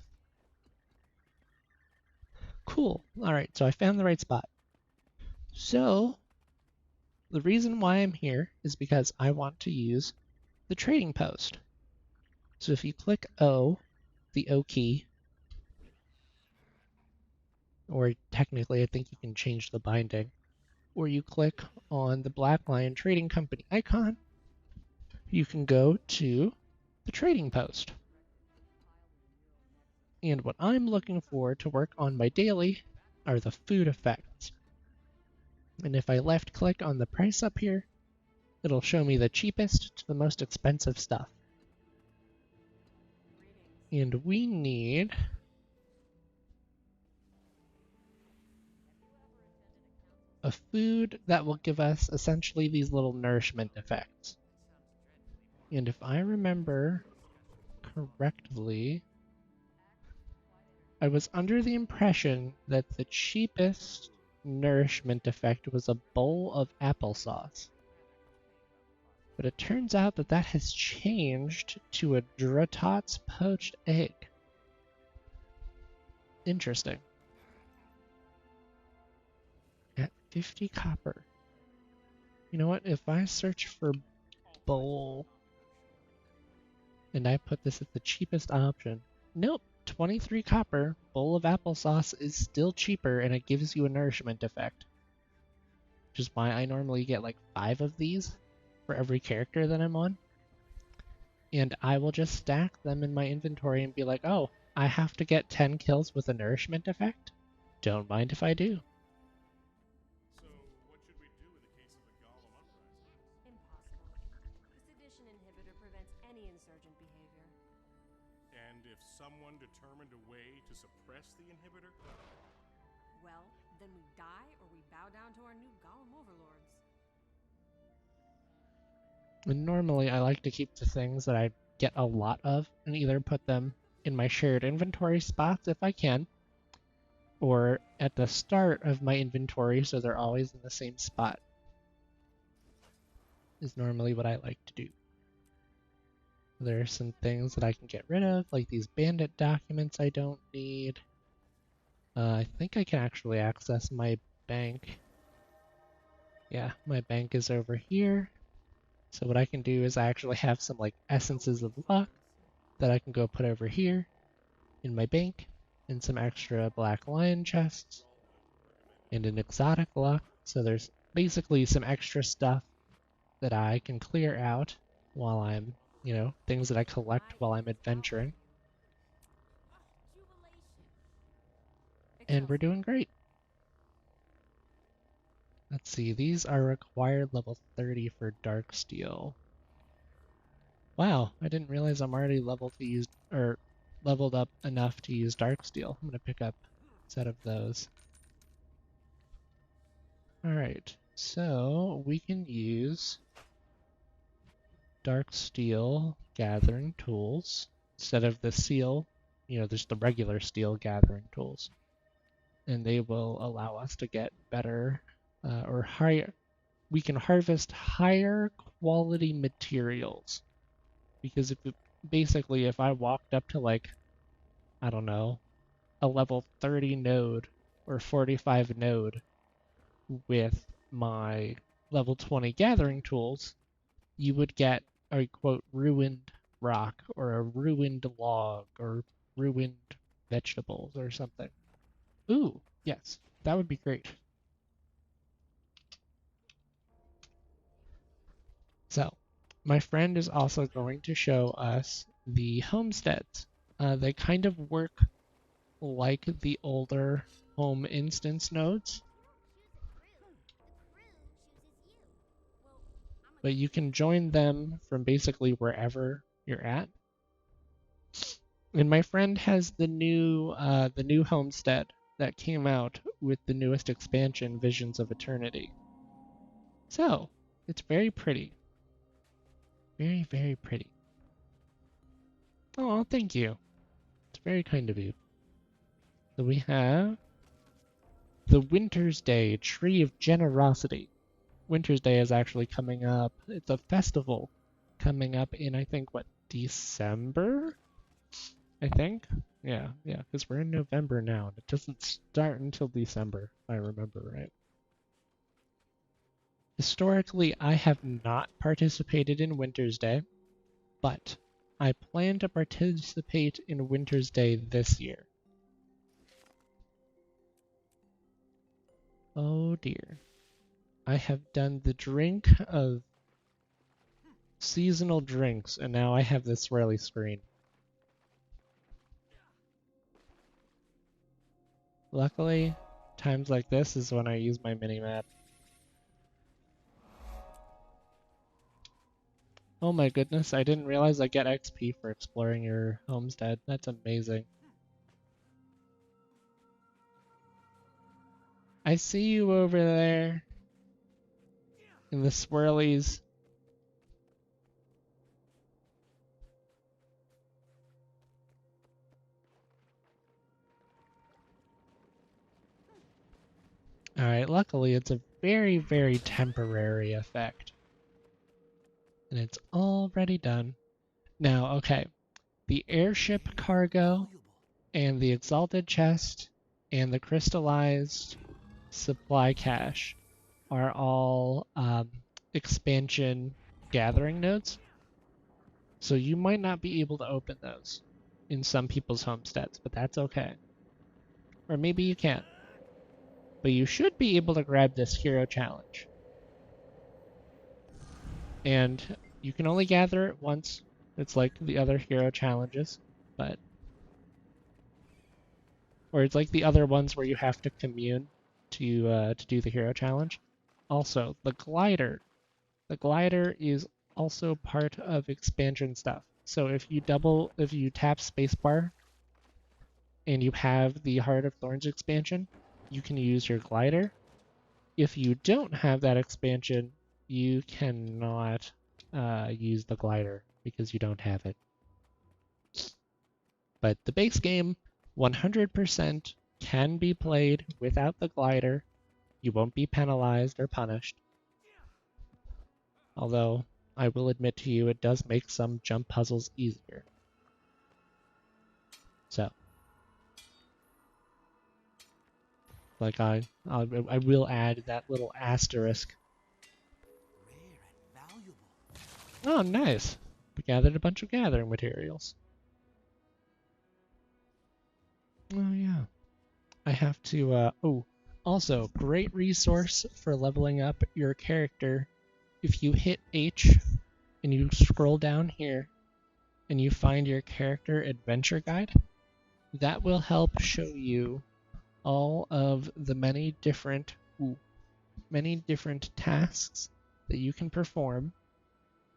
Cool. Alright, so I found the right spot. So, the reason why I'm here is because I want to use the trading post. So if you click O, the O key, or technically I think you can change the binding, or you click on the Black Lion Trading Company icon, you can go to the trading post. And what I'm looking for to work on my daily are the food effects. And if I left click on the price up here, it'll show me the cheapest to the most expensive stuff. And we need a food that will give us essentially these little nourishment effects. And if I remember correctly, I was under the impression that the cheapest nourishment effect was a bowl of applesauce. But it turns out that that has changed to a Drotot's poached egg. Interesting. At 50 copper. You know what? If I search for bowl and I put this at the cheapest option, nope, 23 copper, bowl of applesauce is still cheaper and it gives you a nourishment effect. Which is why I normally get like 5 of these for every character that I'm on. And I will just stack them in my inventory and be like, oh, I have to get 10 kills with a nourishment effect? Don't mind if I do. So, what should we do in the case of a golem uprising? Impossible. The sedition inhibitor prevents any insurgent behavior. And if someone determined a way to suppress the inhibitor? Well, then we die or we bow down to our new golem overlords. And normally I like to keep the things that I get a lot of and either put them in my shared inventory spots if I can, or at the start of my inventory so they're always in the same spot. Is normally what I like to do. There are some things that I can get rid of, like these bandit documents I don't need. I think I can actually access my bank. Yeah, my bank is over here. So what I can do is I actually have some like essences of luck that I can go put over here in my bank, and some extra black lion chests, and an exotic luck. So there's basically some extra stuff that I can clear out while I'm, things that I collect while I'm adventuring. And we're doing great. Let's see, these are required level 30 for dark steel. Wow, I didn't realize I'm already leveled up enough to use dark steel. I'm gonna pick up a set of those. Alright, so we can use dark steel gathering tools instead of the seal, there's the regular steel gathering tools. And they will allow us to get better or higher. We can harvest higher quality materials. Because basically if I walked up to like, I don't know, a level 30 node or 45 node with my level 20 gathering tools, you would get a quote ruined rock or a ruined log or ruined vegetables or something. Ooh, yes, that would be great. So, my friend is also going to show us the homesteads. They kind of work like the older home instance nodes, but you can join them from basically wherever you're at. And my friend has the new homestead that came out with the newest expansion, Visions of Eternity. So, it's very pretty. Very, very pretty. Oh, thank you. It's very kind of you. So we have the Winter's Day Tree of Generosity. Winter's Day is actually coming up. It's a festival coming up in, I think, what, December? I think? Yeah, because we're in November now, and it doesn't start until December, if I remember right. Historically, I have not participated in Winter's Day, but I plan to participate in Winter's Day this year. Oh dear. I have done the drink of seasonal drinks, and now I have this swirly screen. Luckily, times like this is when I use my mini-map. Oh my goodness, I didn't realize I get XP for exploring your homestead. That's amazing. I see you over there in the swirlies. Alright, luckily it's a very, very temporary effect. And it's already done. Now, okay, the airship cargo and the exalted chest and the crystallized supply cache are all expansion gathering nodes. So you might not be able to open those in some people's homesteads, but that's okay. Or maybe you can. But you should be able to grab this hero challenge. And you can only gather it once. It's like the other hero challenges, but or it's like the other ones where you have to commune to do the hero challenge. Also, the glider. The glider is also part of expansion stuff. So if you tap spacebar and you have the Heart of Thorns expansion, you can use your glider. If you don't have that expansion, you cannot use the glider because you don't have it. But the base game, 100% can be played without the glider. You won't be penalized or punished. Although, I will admit to you, it does make some jump puzzles easier. So, like I will add that little asterisk. Rare and valuable. Oh, nice. We gathered a bunch of gathering materials. Oh, yeah. I have to, oh, also, great resource for leveling up your character. If you hit H and you scroll down here and you find your character adventure guide, that will help show you all of the many different tasks that you can perform.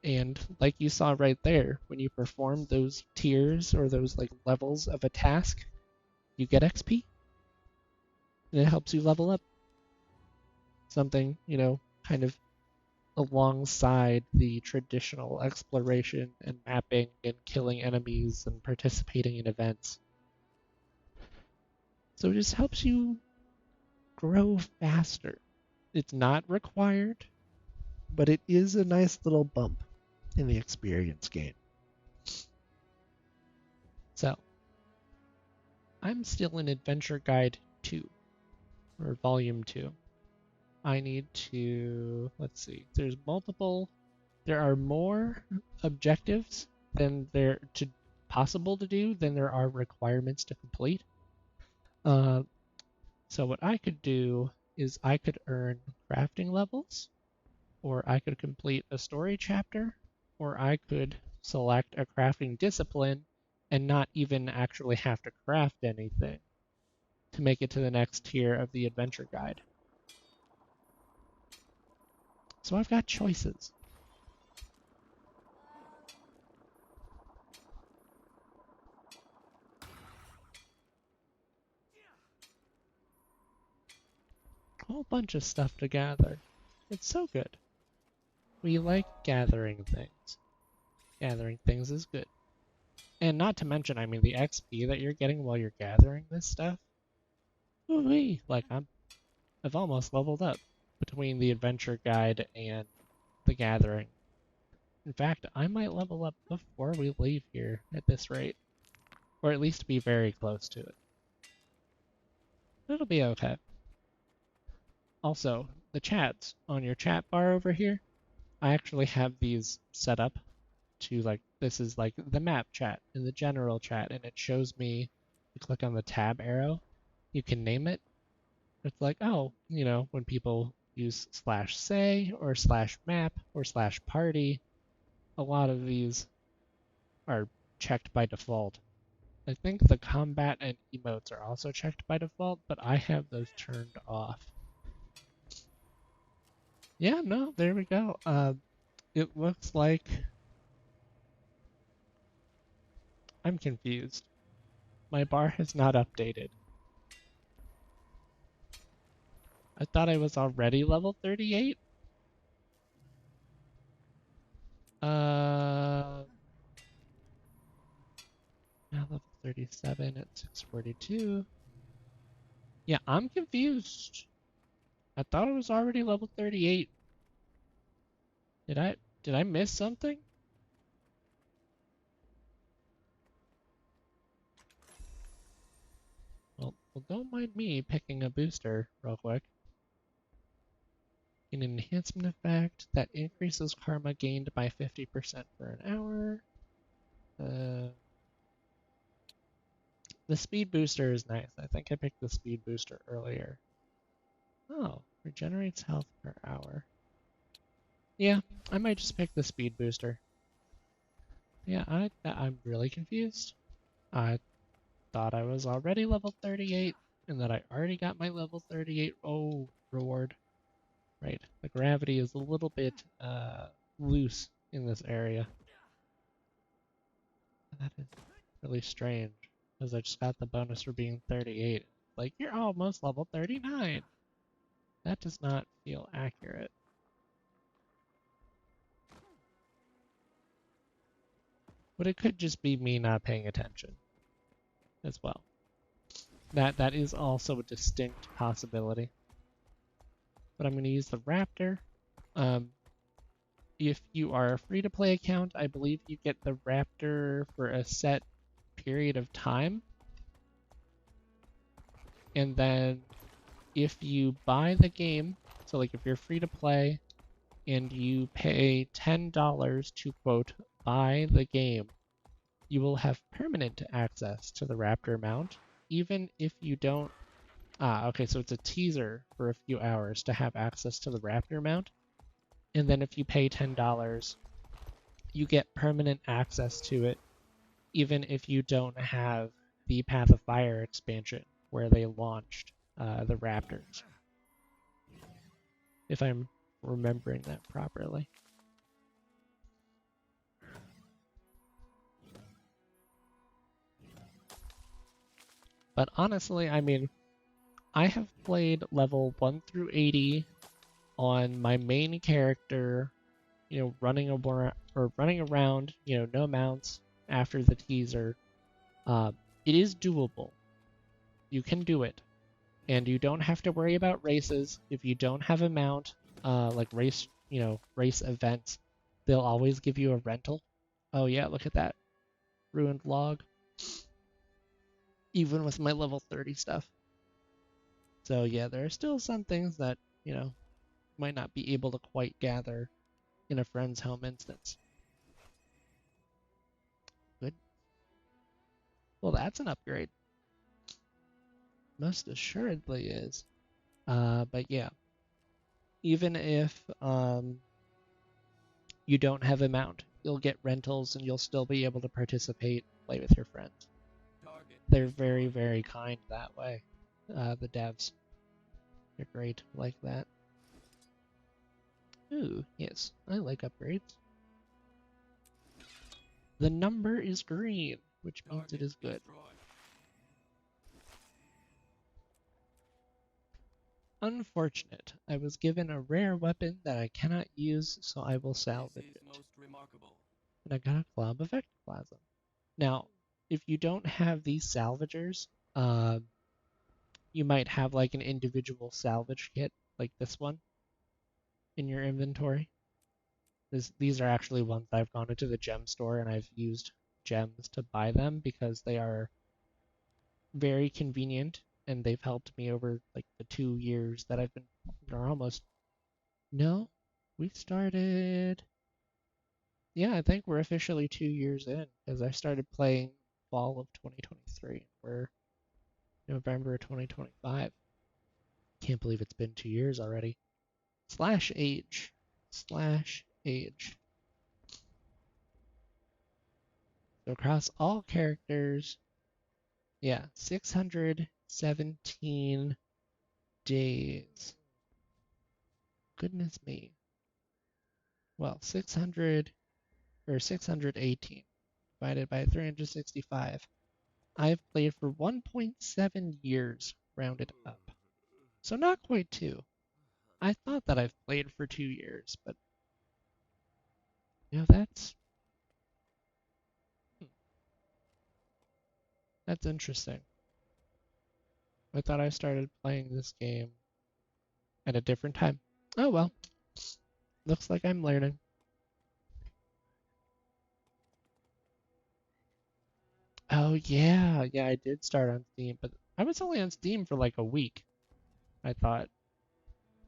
And like you saw right there, when you perform those tiers or those like levels of a task, you get XP. And it helps you level up. Something, kind of alongside the traditional exploration and mapping and killing enemies and participating in events. So it just helps you grow faster. It's not required, But it is a nice little bump in the experience gain. so I'm still in Adventure Guide 2, or Volume 2. I need to, let's see, there are more objectives than possible to do than there are requirements to complete. So what I could do is I could earn crafting levels, or I could complete a story chapter, or I could select a crafting discipline and not even actually have to craft anything to make it to the next tier of the adventure guide. So I've got choices. A whole bunch of stuff to gather. It's so good. We like gathering things. Gathering things is good. And not to mention, I mean, the XP that you're getting while you're gathering this stuff. Ooh-wee! Like, I've almost leveled up between the adventure guide and the gathering. In fact, I might level up before we leave here at this rate. Or at least be very close to it. It'll be okay. Also, the chats on your chat bar over here, I actually have these set up to like, this is like the map chat and the general chat, and it shows me, you click on the tab arrow, you can name it. It's like, oh, you know, when people use /say or /map or /party, a lot of these are checked by default. I think the combat and emotes are also checked by default, but I have those turned off. Yeah, no, there we go. It looks like I'm confused. My bar has not updated. I thought I was already level 38. Now level 37 at 642. Yeah, I'm confused. I thought I was already level 38. Did I miss something? Well, don't mind me picking a booster real quick. An enhancement effect that increases karma gained by 50% for an hour. The speed booster is nice. I think I picked the speed booster earlier. Oh, regenerates health per hour. Yeah, I might just pick the speed booster. Yeah, I'm really confused. I thought I was already level 38 and that I already got my level 38 reward. Right, the gravity is a little bit loose in this area. That is really strange, because I just got the bonus for being 38. Like, you're almost level 39. That does not feel accurate. But it could just be me not paying attention as well. That is also a distinct possibility. But I'm going to use the Raptor. If you are a free-to-play account, I believe you get the Raptor for a set period of time. And then if you buy the game, so like if you're free to play and you pay $10 to quote buy the game, you will have permanent access to the Raptor mount, even if you don't. Okay, so it's a teaser for a few hours to have access to the Raptor mount. And then if you pay $10, you get permanent access to it, even if you don't have the Path of Fire expansion where they launched the Raptors. If I'm remembering that properly. But honestly, I mean, I have played level 1 through 80 on my main character, you know, running around, you know, no mounts after the teaser. It is doable. You can do it. And you don't have to worry about races. If you don't have a mount, like race events, they'll always give you a rental. Oh yeah, look at that. Ruined log. Even with my level 30 stuff. So yeah, there are still some things that, you know, might not be able to quite gather in a friend's home instance. Good. Well, that's an upgrade. Most assuredly is. But yeah, even if you don't have a mount, you'll get rentals and you'll still be able to participate, play with your friends. Target They're very, destroyed. very kind that way. The devs. They're great like that. Ooh, yes, I like upgrades. The number is green, which means it Target is good. destroyed. Unfortunate. I was given a rare weapon that I cannot use, so I will salvage This is it. most remarkable. And I got a glob of ectoplasm. Now, if you don't have these salvagers, you might have like an individual salvage kit, like this one, in your inventory. These are actually ones I've gone into the gem store and I've used gems to buy them because they are very convenient and they've helped me over like the 2 years that I've been, or almost. No, we started. Yeah, I think we're officially 2 years in because I started playing fall of 2023. We're November 2025. Can't believe it's been 2 years already. Slash age. Slash age. So across all characters, yeah, 617 days. Goodness me. Well, 600 or 618 divided by 365. I've played for 1.7 years rounded up. So not quite 2. I thought that I've played for 2 years, but that's that's interesting. I thought I started playing this game at a different time. Oh well, looks like I'm learning. Oh yeah, yeah, I did start on Steam, but I was only on Steam for like a week, I thought.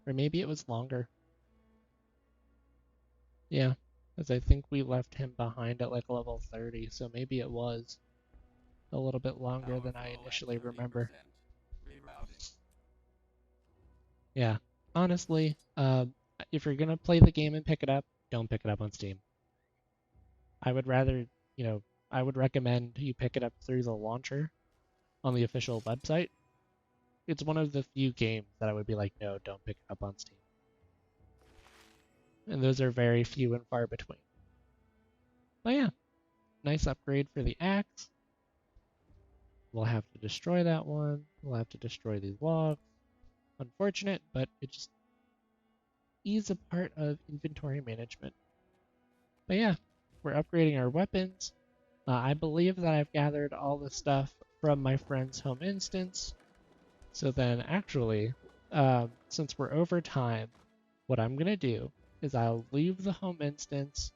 Or maybe it was longer. Yeah, because I think we left him behind at like level 30, so maybe it was a little bit longer Power than I flow at initially 30%. remember. Rerouting. Yeah, honestly, if you're gonna play the game and pick it up, don't pick it up on Steam. I would rather, you know, I would recommend you pick it up through the launcher on the official website. It's one of the few games that I would be like, no, don't pick it up on Steam. And those are very few and far between. But yeah, nice upgrade for the axe. We'll have to destroy that one. We'll have to destroy these logs. Unfortunate, but it just is a part of inventory management. But yeah, we're upgrading our weapons. I believe that I've gathered all the stuff from my friend's home instance. So then actually, since we're over time, what I'm going to do is I'll leave the home instance.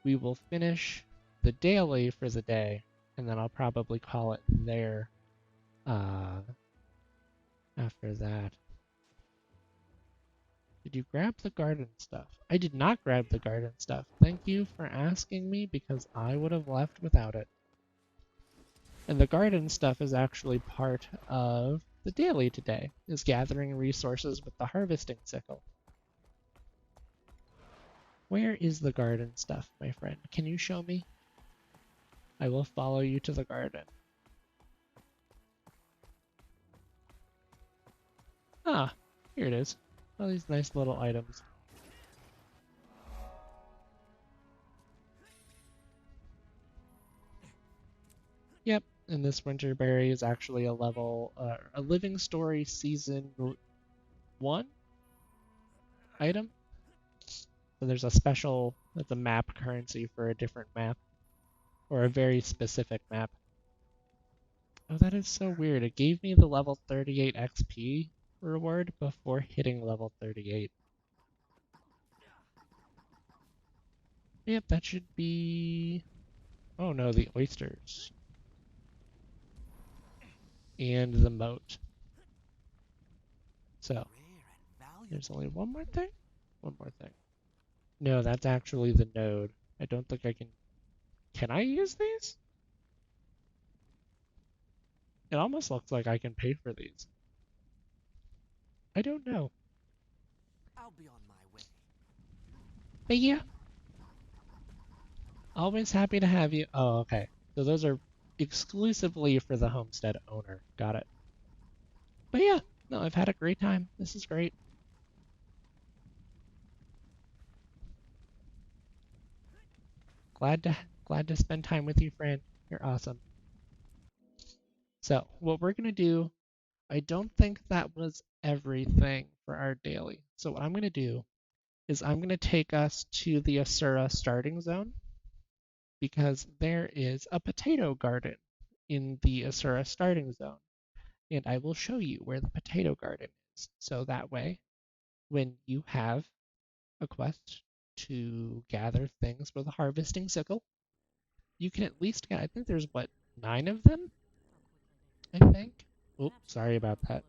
We will finish the daily for the day, and then I'll probably call it there after that. Did you grab the garden stuff? I did not grab the garden stuff. Thank you for asking me because I would have left without it. And the garden stuff is actually part of the daily today, is gathering resources with the harvesting sickle. Where is the garden stuff, my friend? Can you show me? I will follow you to the garden. Ah, here it is. All these nice little items. Yep, and this winter berry is actually a living story season 1 item. So there's that's a map currency for a different map, or a very specific map. Oh, that is so weird. It gave me the level 38 XP reward before hitting level 38. Yep, that should be... Oh no, the oysters. And the moat. So, there's only one more thing? One more thing. No, that's actually the node. I don't think I can... Can I use these? It almost looks like I can pay for these. I don't know. I'll be on my way. But yeah, always happy to have you. Oh, okay. So those are exclusively for the homestead owner. Got it. But yeah, no, I've had a great time. This is great. Glad to spend time with you, friend. You're awesome. So what we're gonna do, I don't think that was everything for our daily. So what I'm gonna do is I'm gonna take us to the Asura starting zone because there is a potato garden in the Asura starting zone. And I will show you where the potato garden is. So that way, when you have a quest to gather things with a harvesting sickle, you can at least get, I think there's what, 9 of them? I think. Oh, sorry about that.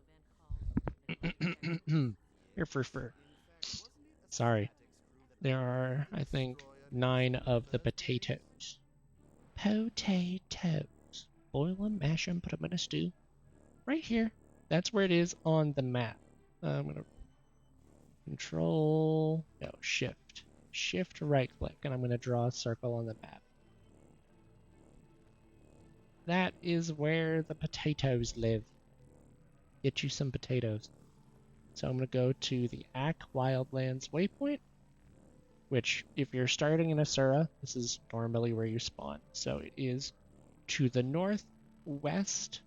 Here for fur. Sorry. There are, I think, 9 of the potatoes. Potatoes. Boil them, mash them, put them in a stew. Right here. That's where it is on the map. I'm gonna control, no, shift. Shift right click, and I'm gonna draw a circle on the map. That is where the potatoes live. Get you some potatoes. So I'm gonna go to the Ak Wildlands waypoint, which if you're starting in Asura, this is normally where you spawn. So it is to the northwest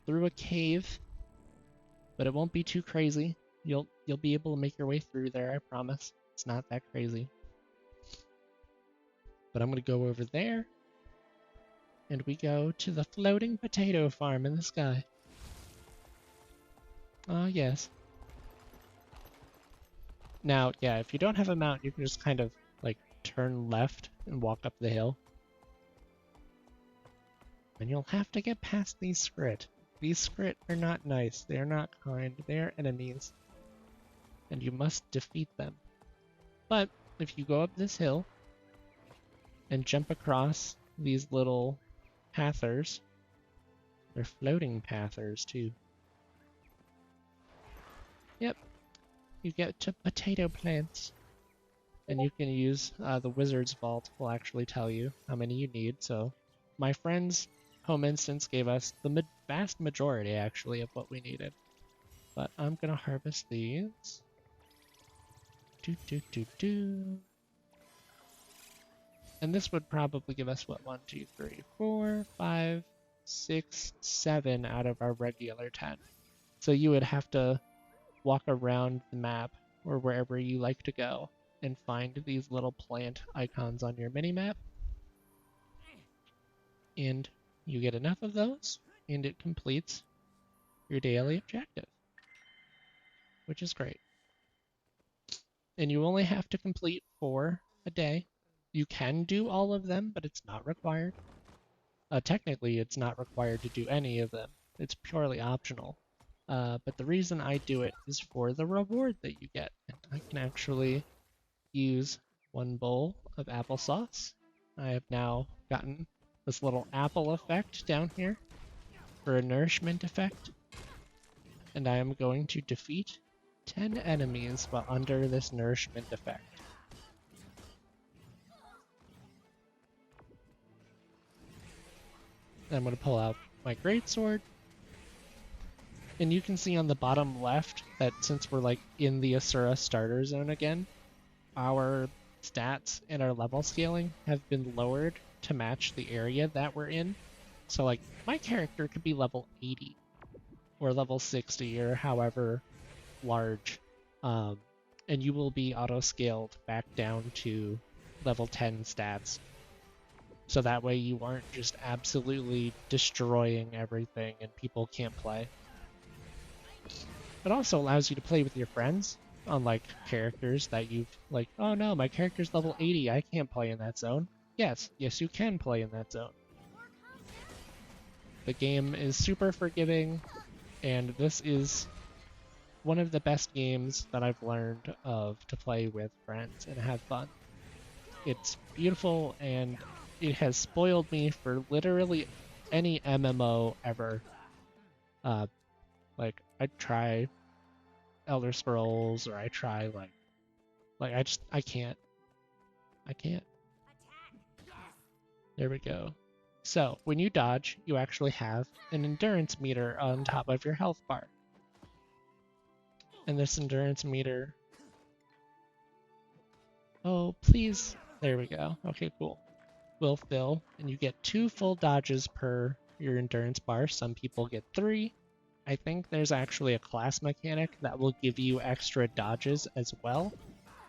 through a cave, but it won't be too crazy. You'll be able to make your way through there, I promise. It's not that crazy. But I'm gonna go over there, and we go to the floating potato farm in the sky. Oh yes. Now, yeah, if you don't have a mount, you can just kind of like turn left and walk up the hill. And you'll have to get past these Skrit. These Skrit are not nice. They are not kind. They are enemies. And you must defeat them. But if you go up this hill and jump across these little pathers, they're floating pathers too. Yep, you get to potato plants. And you can use the Wizard's Vault will actually tell you how many you need. So my friend's home instance gave us the vast majority, actually, of what we needed. But I'm going to harvest these. And this would probably give us, what, 1, 2, 3, 4, 5, 6, 7 out of our regular 10. So you would have to walk around the map or wherever you like to go and find these little plant icons on your minimap. And you get enough of those, and it completes your daily objective, which is great. And you only have to complete 4 a day. You can do all of them, but it's not required. Technically, it's not required to do any of them. It's purely optional. But the reason I do it is for the reward that you get. And I can actually use 1 bowl of applesauce. I have now gotten this little apple effect down here for a nourishment effect. And I am going to defeat 10 enemies while under this nourishment effect. I'm going to pull out my greatsword. And you can see on the bottom left that since we're like in the Asura starter zone again, our stats and our level scaling have been lowered to match the area that we're in. So like my character could be level 80 or level 60 or however large, and you will be auto-scaled back down to level 10 stats. So that way you aren't just absolutely destroying everything and people can't play. It also allows you to play with your friends, unlike characters that you've like, oh no, my character's level 80, I can't play in that zone. Yes, you can play in that zone. The game is super forgiving, and this is one of the best games that I've learned of to play with friends and have fun. It's beautiful, and it has spoiled me for literally any MMO ever. Like I try Elder Scrolls or I try like I can't. I can't. There we go. So when you dodge, you actually have an endurance meter on top of your health bar. And this endurance meter, oh please, there we go. Okay, cool. Will fill, and you get 2 full dodges per your endurance bar. Some people get 3. I think there's actually a class mechanic that will give you extra dodges as well,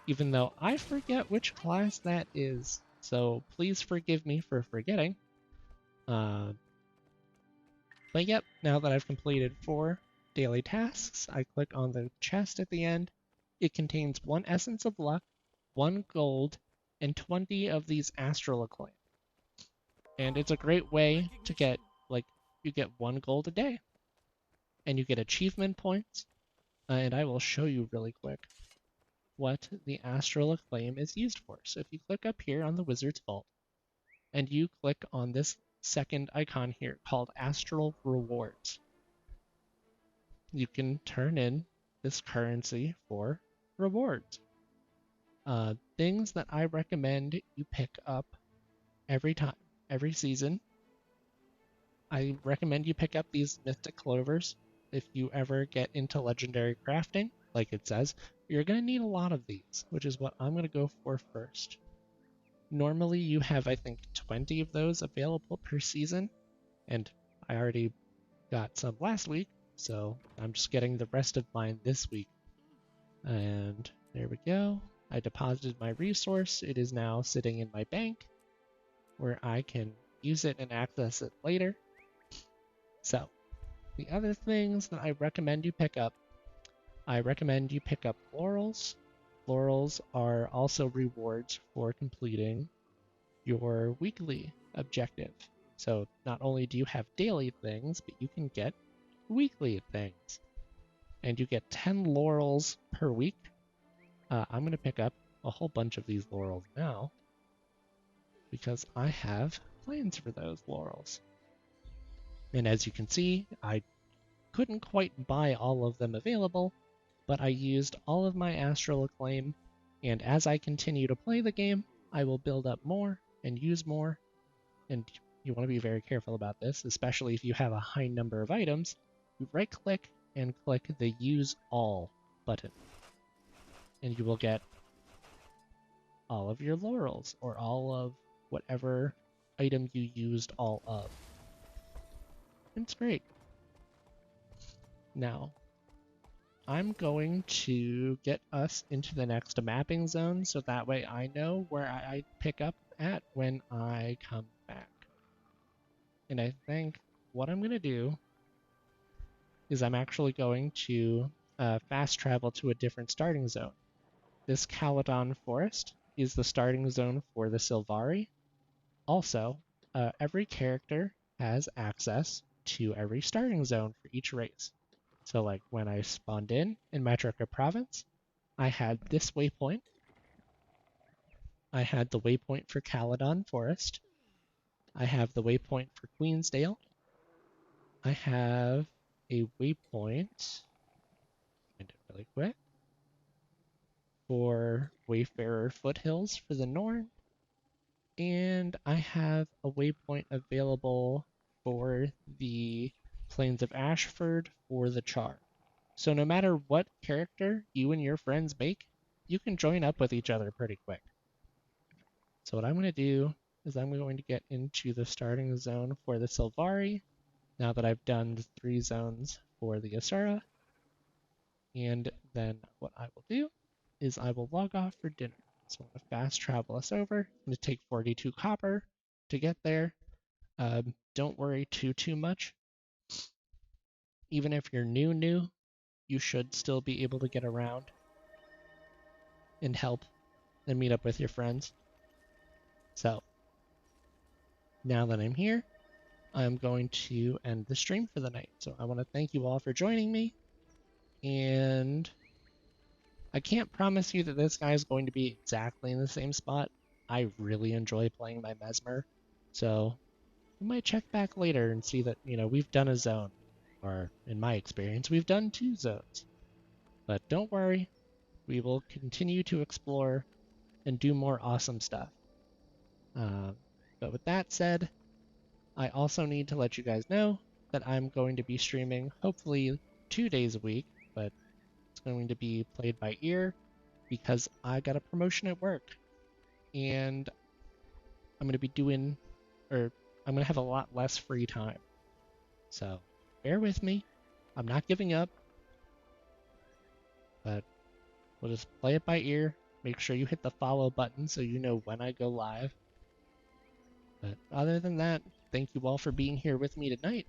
even though I forget which class that is. So please forgive me for forgetting. But yep, now that I've completed 4 daily tasks, I click on the chest at the end. It contains 1 essence of luck, 1 gold, and 20 of these astral acclaim. And it's a great way to get, like, you get 1 gold a day. And you get achievement points. And I will show you really quick what the astral acclaim is used for. So if you click up here on the Wizard's Vault, and you click on this second icon here called Astral Rewards, you can turn in this currency for rewards. Things that I recommend you pick up every time, every season. I recommend you pick up these Mystic Clovers. If you ever get into legendary crafting, like it says, you're going to need a lot of these, which is what I'm going to go for first. Normally you have, I think, 20 of those available per season, and I already got some last week, so I'm just getting the rest of mine this week. And there we go. I deposited my resource. It is now sitting in my bank where I can use it and access it later. So the other things that I recommend you pick up, I recommend you pick up laurels. Laurels are also rewards for completing your weekly objective. So not only do you have daily things, but you can get weekly things. And you get 10 laurels per week. I'm going to pick up a whole bunch of these laurels now because I have plans for those laurels. And as you can see, I couldn't quite buy all of them available, but I used all of my astral acclaim, and as I continue to play the game, I will build up more and use more. And you want to be very careful about this, especially if you have a high number of items. You right click and click the Use All button, and you will get all of your laurels or all of whatever item you used all of. It's great. Now, I'm going to get us into the next mapping zone so that way I know where I pick up at when I come back. And I think what I'm going to do is I'm actually going to fast travel to a different starting zone. This Caledon Forest is the starting zone for the Sylvari. Also, every character has access to every starting zone for each race. So like when I spawned in Matrica Province, I had this waypoint. I had the waypoint for Caledon Forest. I have the waypoint for Queensdale. I have a waypoint, find it really quick, for Wayfarer Foothills for the Norn. And I have a waypoint available for the Plains of Ashford for the Char. So no matter what character you and your friends make, you can join up with each other pretty quick. So what I'm going to do is I'm going to get into the starting zone for the Sylvari, now that I've done the 3 zones for the Asura. And then what I will do is I will log off for dinner. So I'm going to fast travel us over. It's going to take 42 copper to get there. Don't worry too much. Even if you're new, you should still be able to get around and help and meet up with your friends. So now that I'm here, I'm going to end the stream for the night. So I want to thank you all for joining me, and I can't promise you that this guy is going to be exactly in the same spot. I really enjoy playing my Mesmer, so we might check back later and see that, we've done a zone. Or, in my experience, we've done 2 zones. But don't worry, we will continue to explore and do more awesome stuff. But with that said, I also need to let you guys know that I'm going to be streaming hopefully 2 days a week, but it's going to be played by ear because I got a promotion at work and I'm going to be doing, or I'm going to have a lot less free time. So bear with me. I'm not giving up, but we'll just play it by ear. Make sure you hit the follow button so you know when I go live. But other than that, thank you all for being here with me tonight.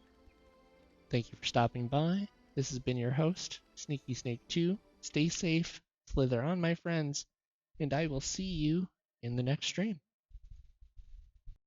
Thank you for stopping by. This has been your host, Sneaky Snake 2. Stay safe, slither on, my friends, and I will see you in the next stream.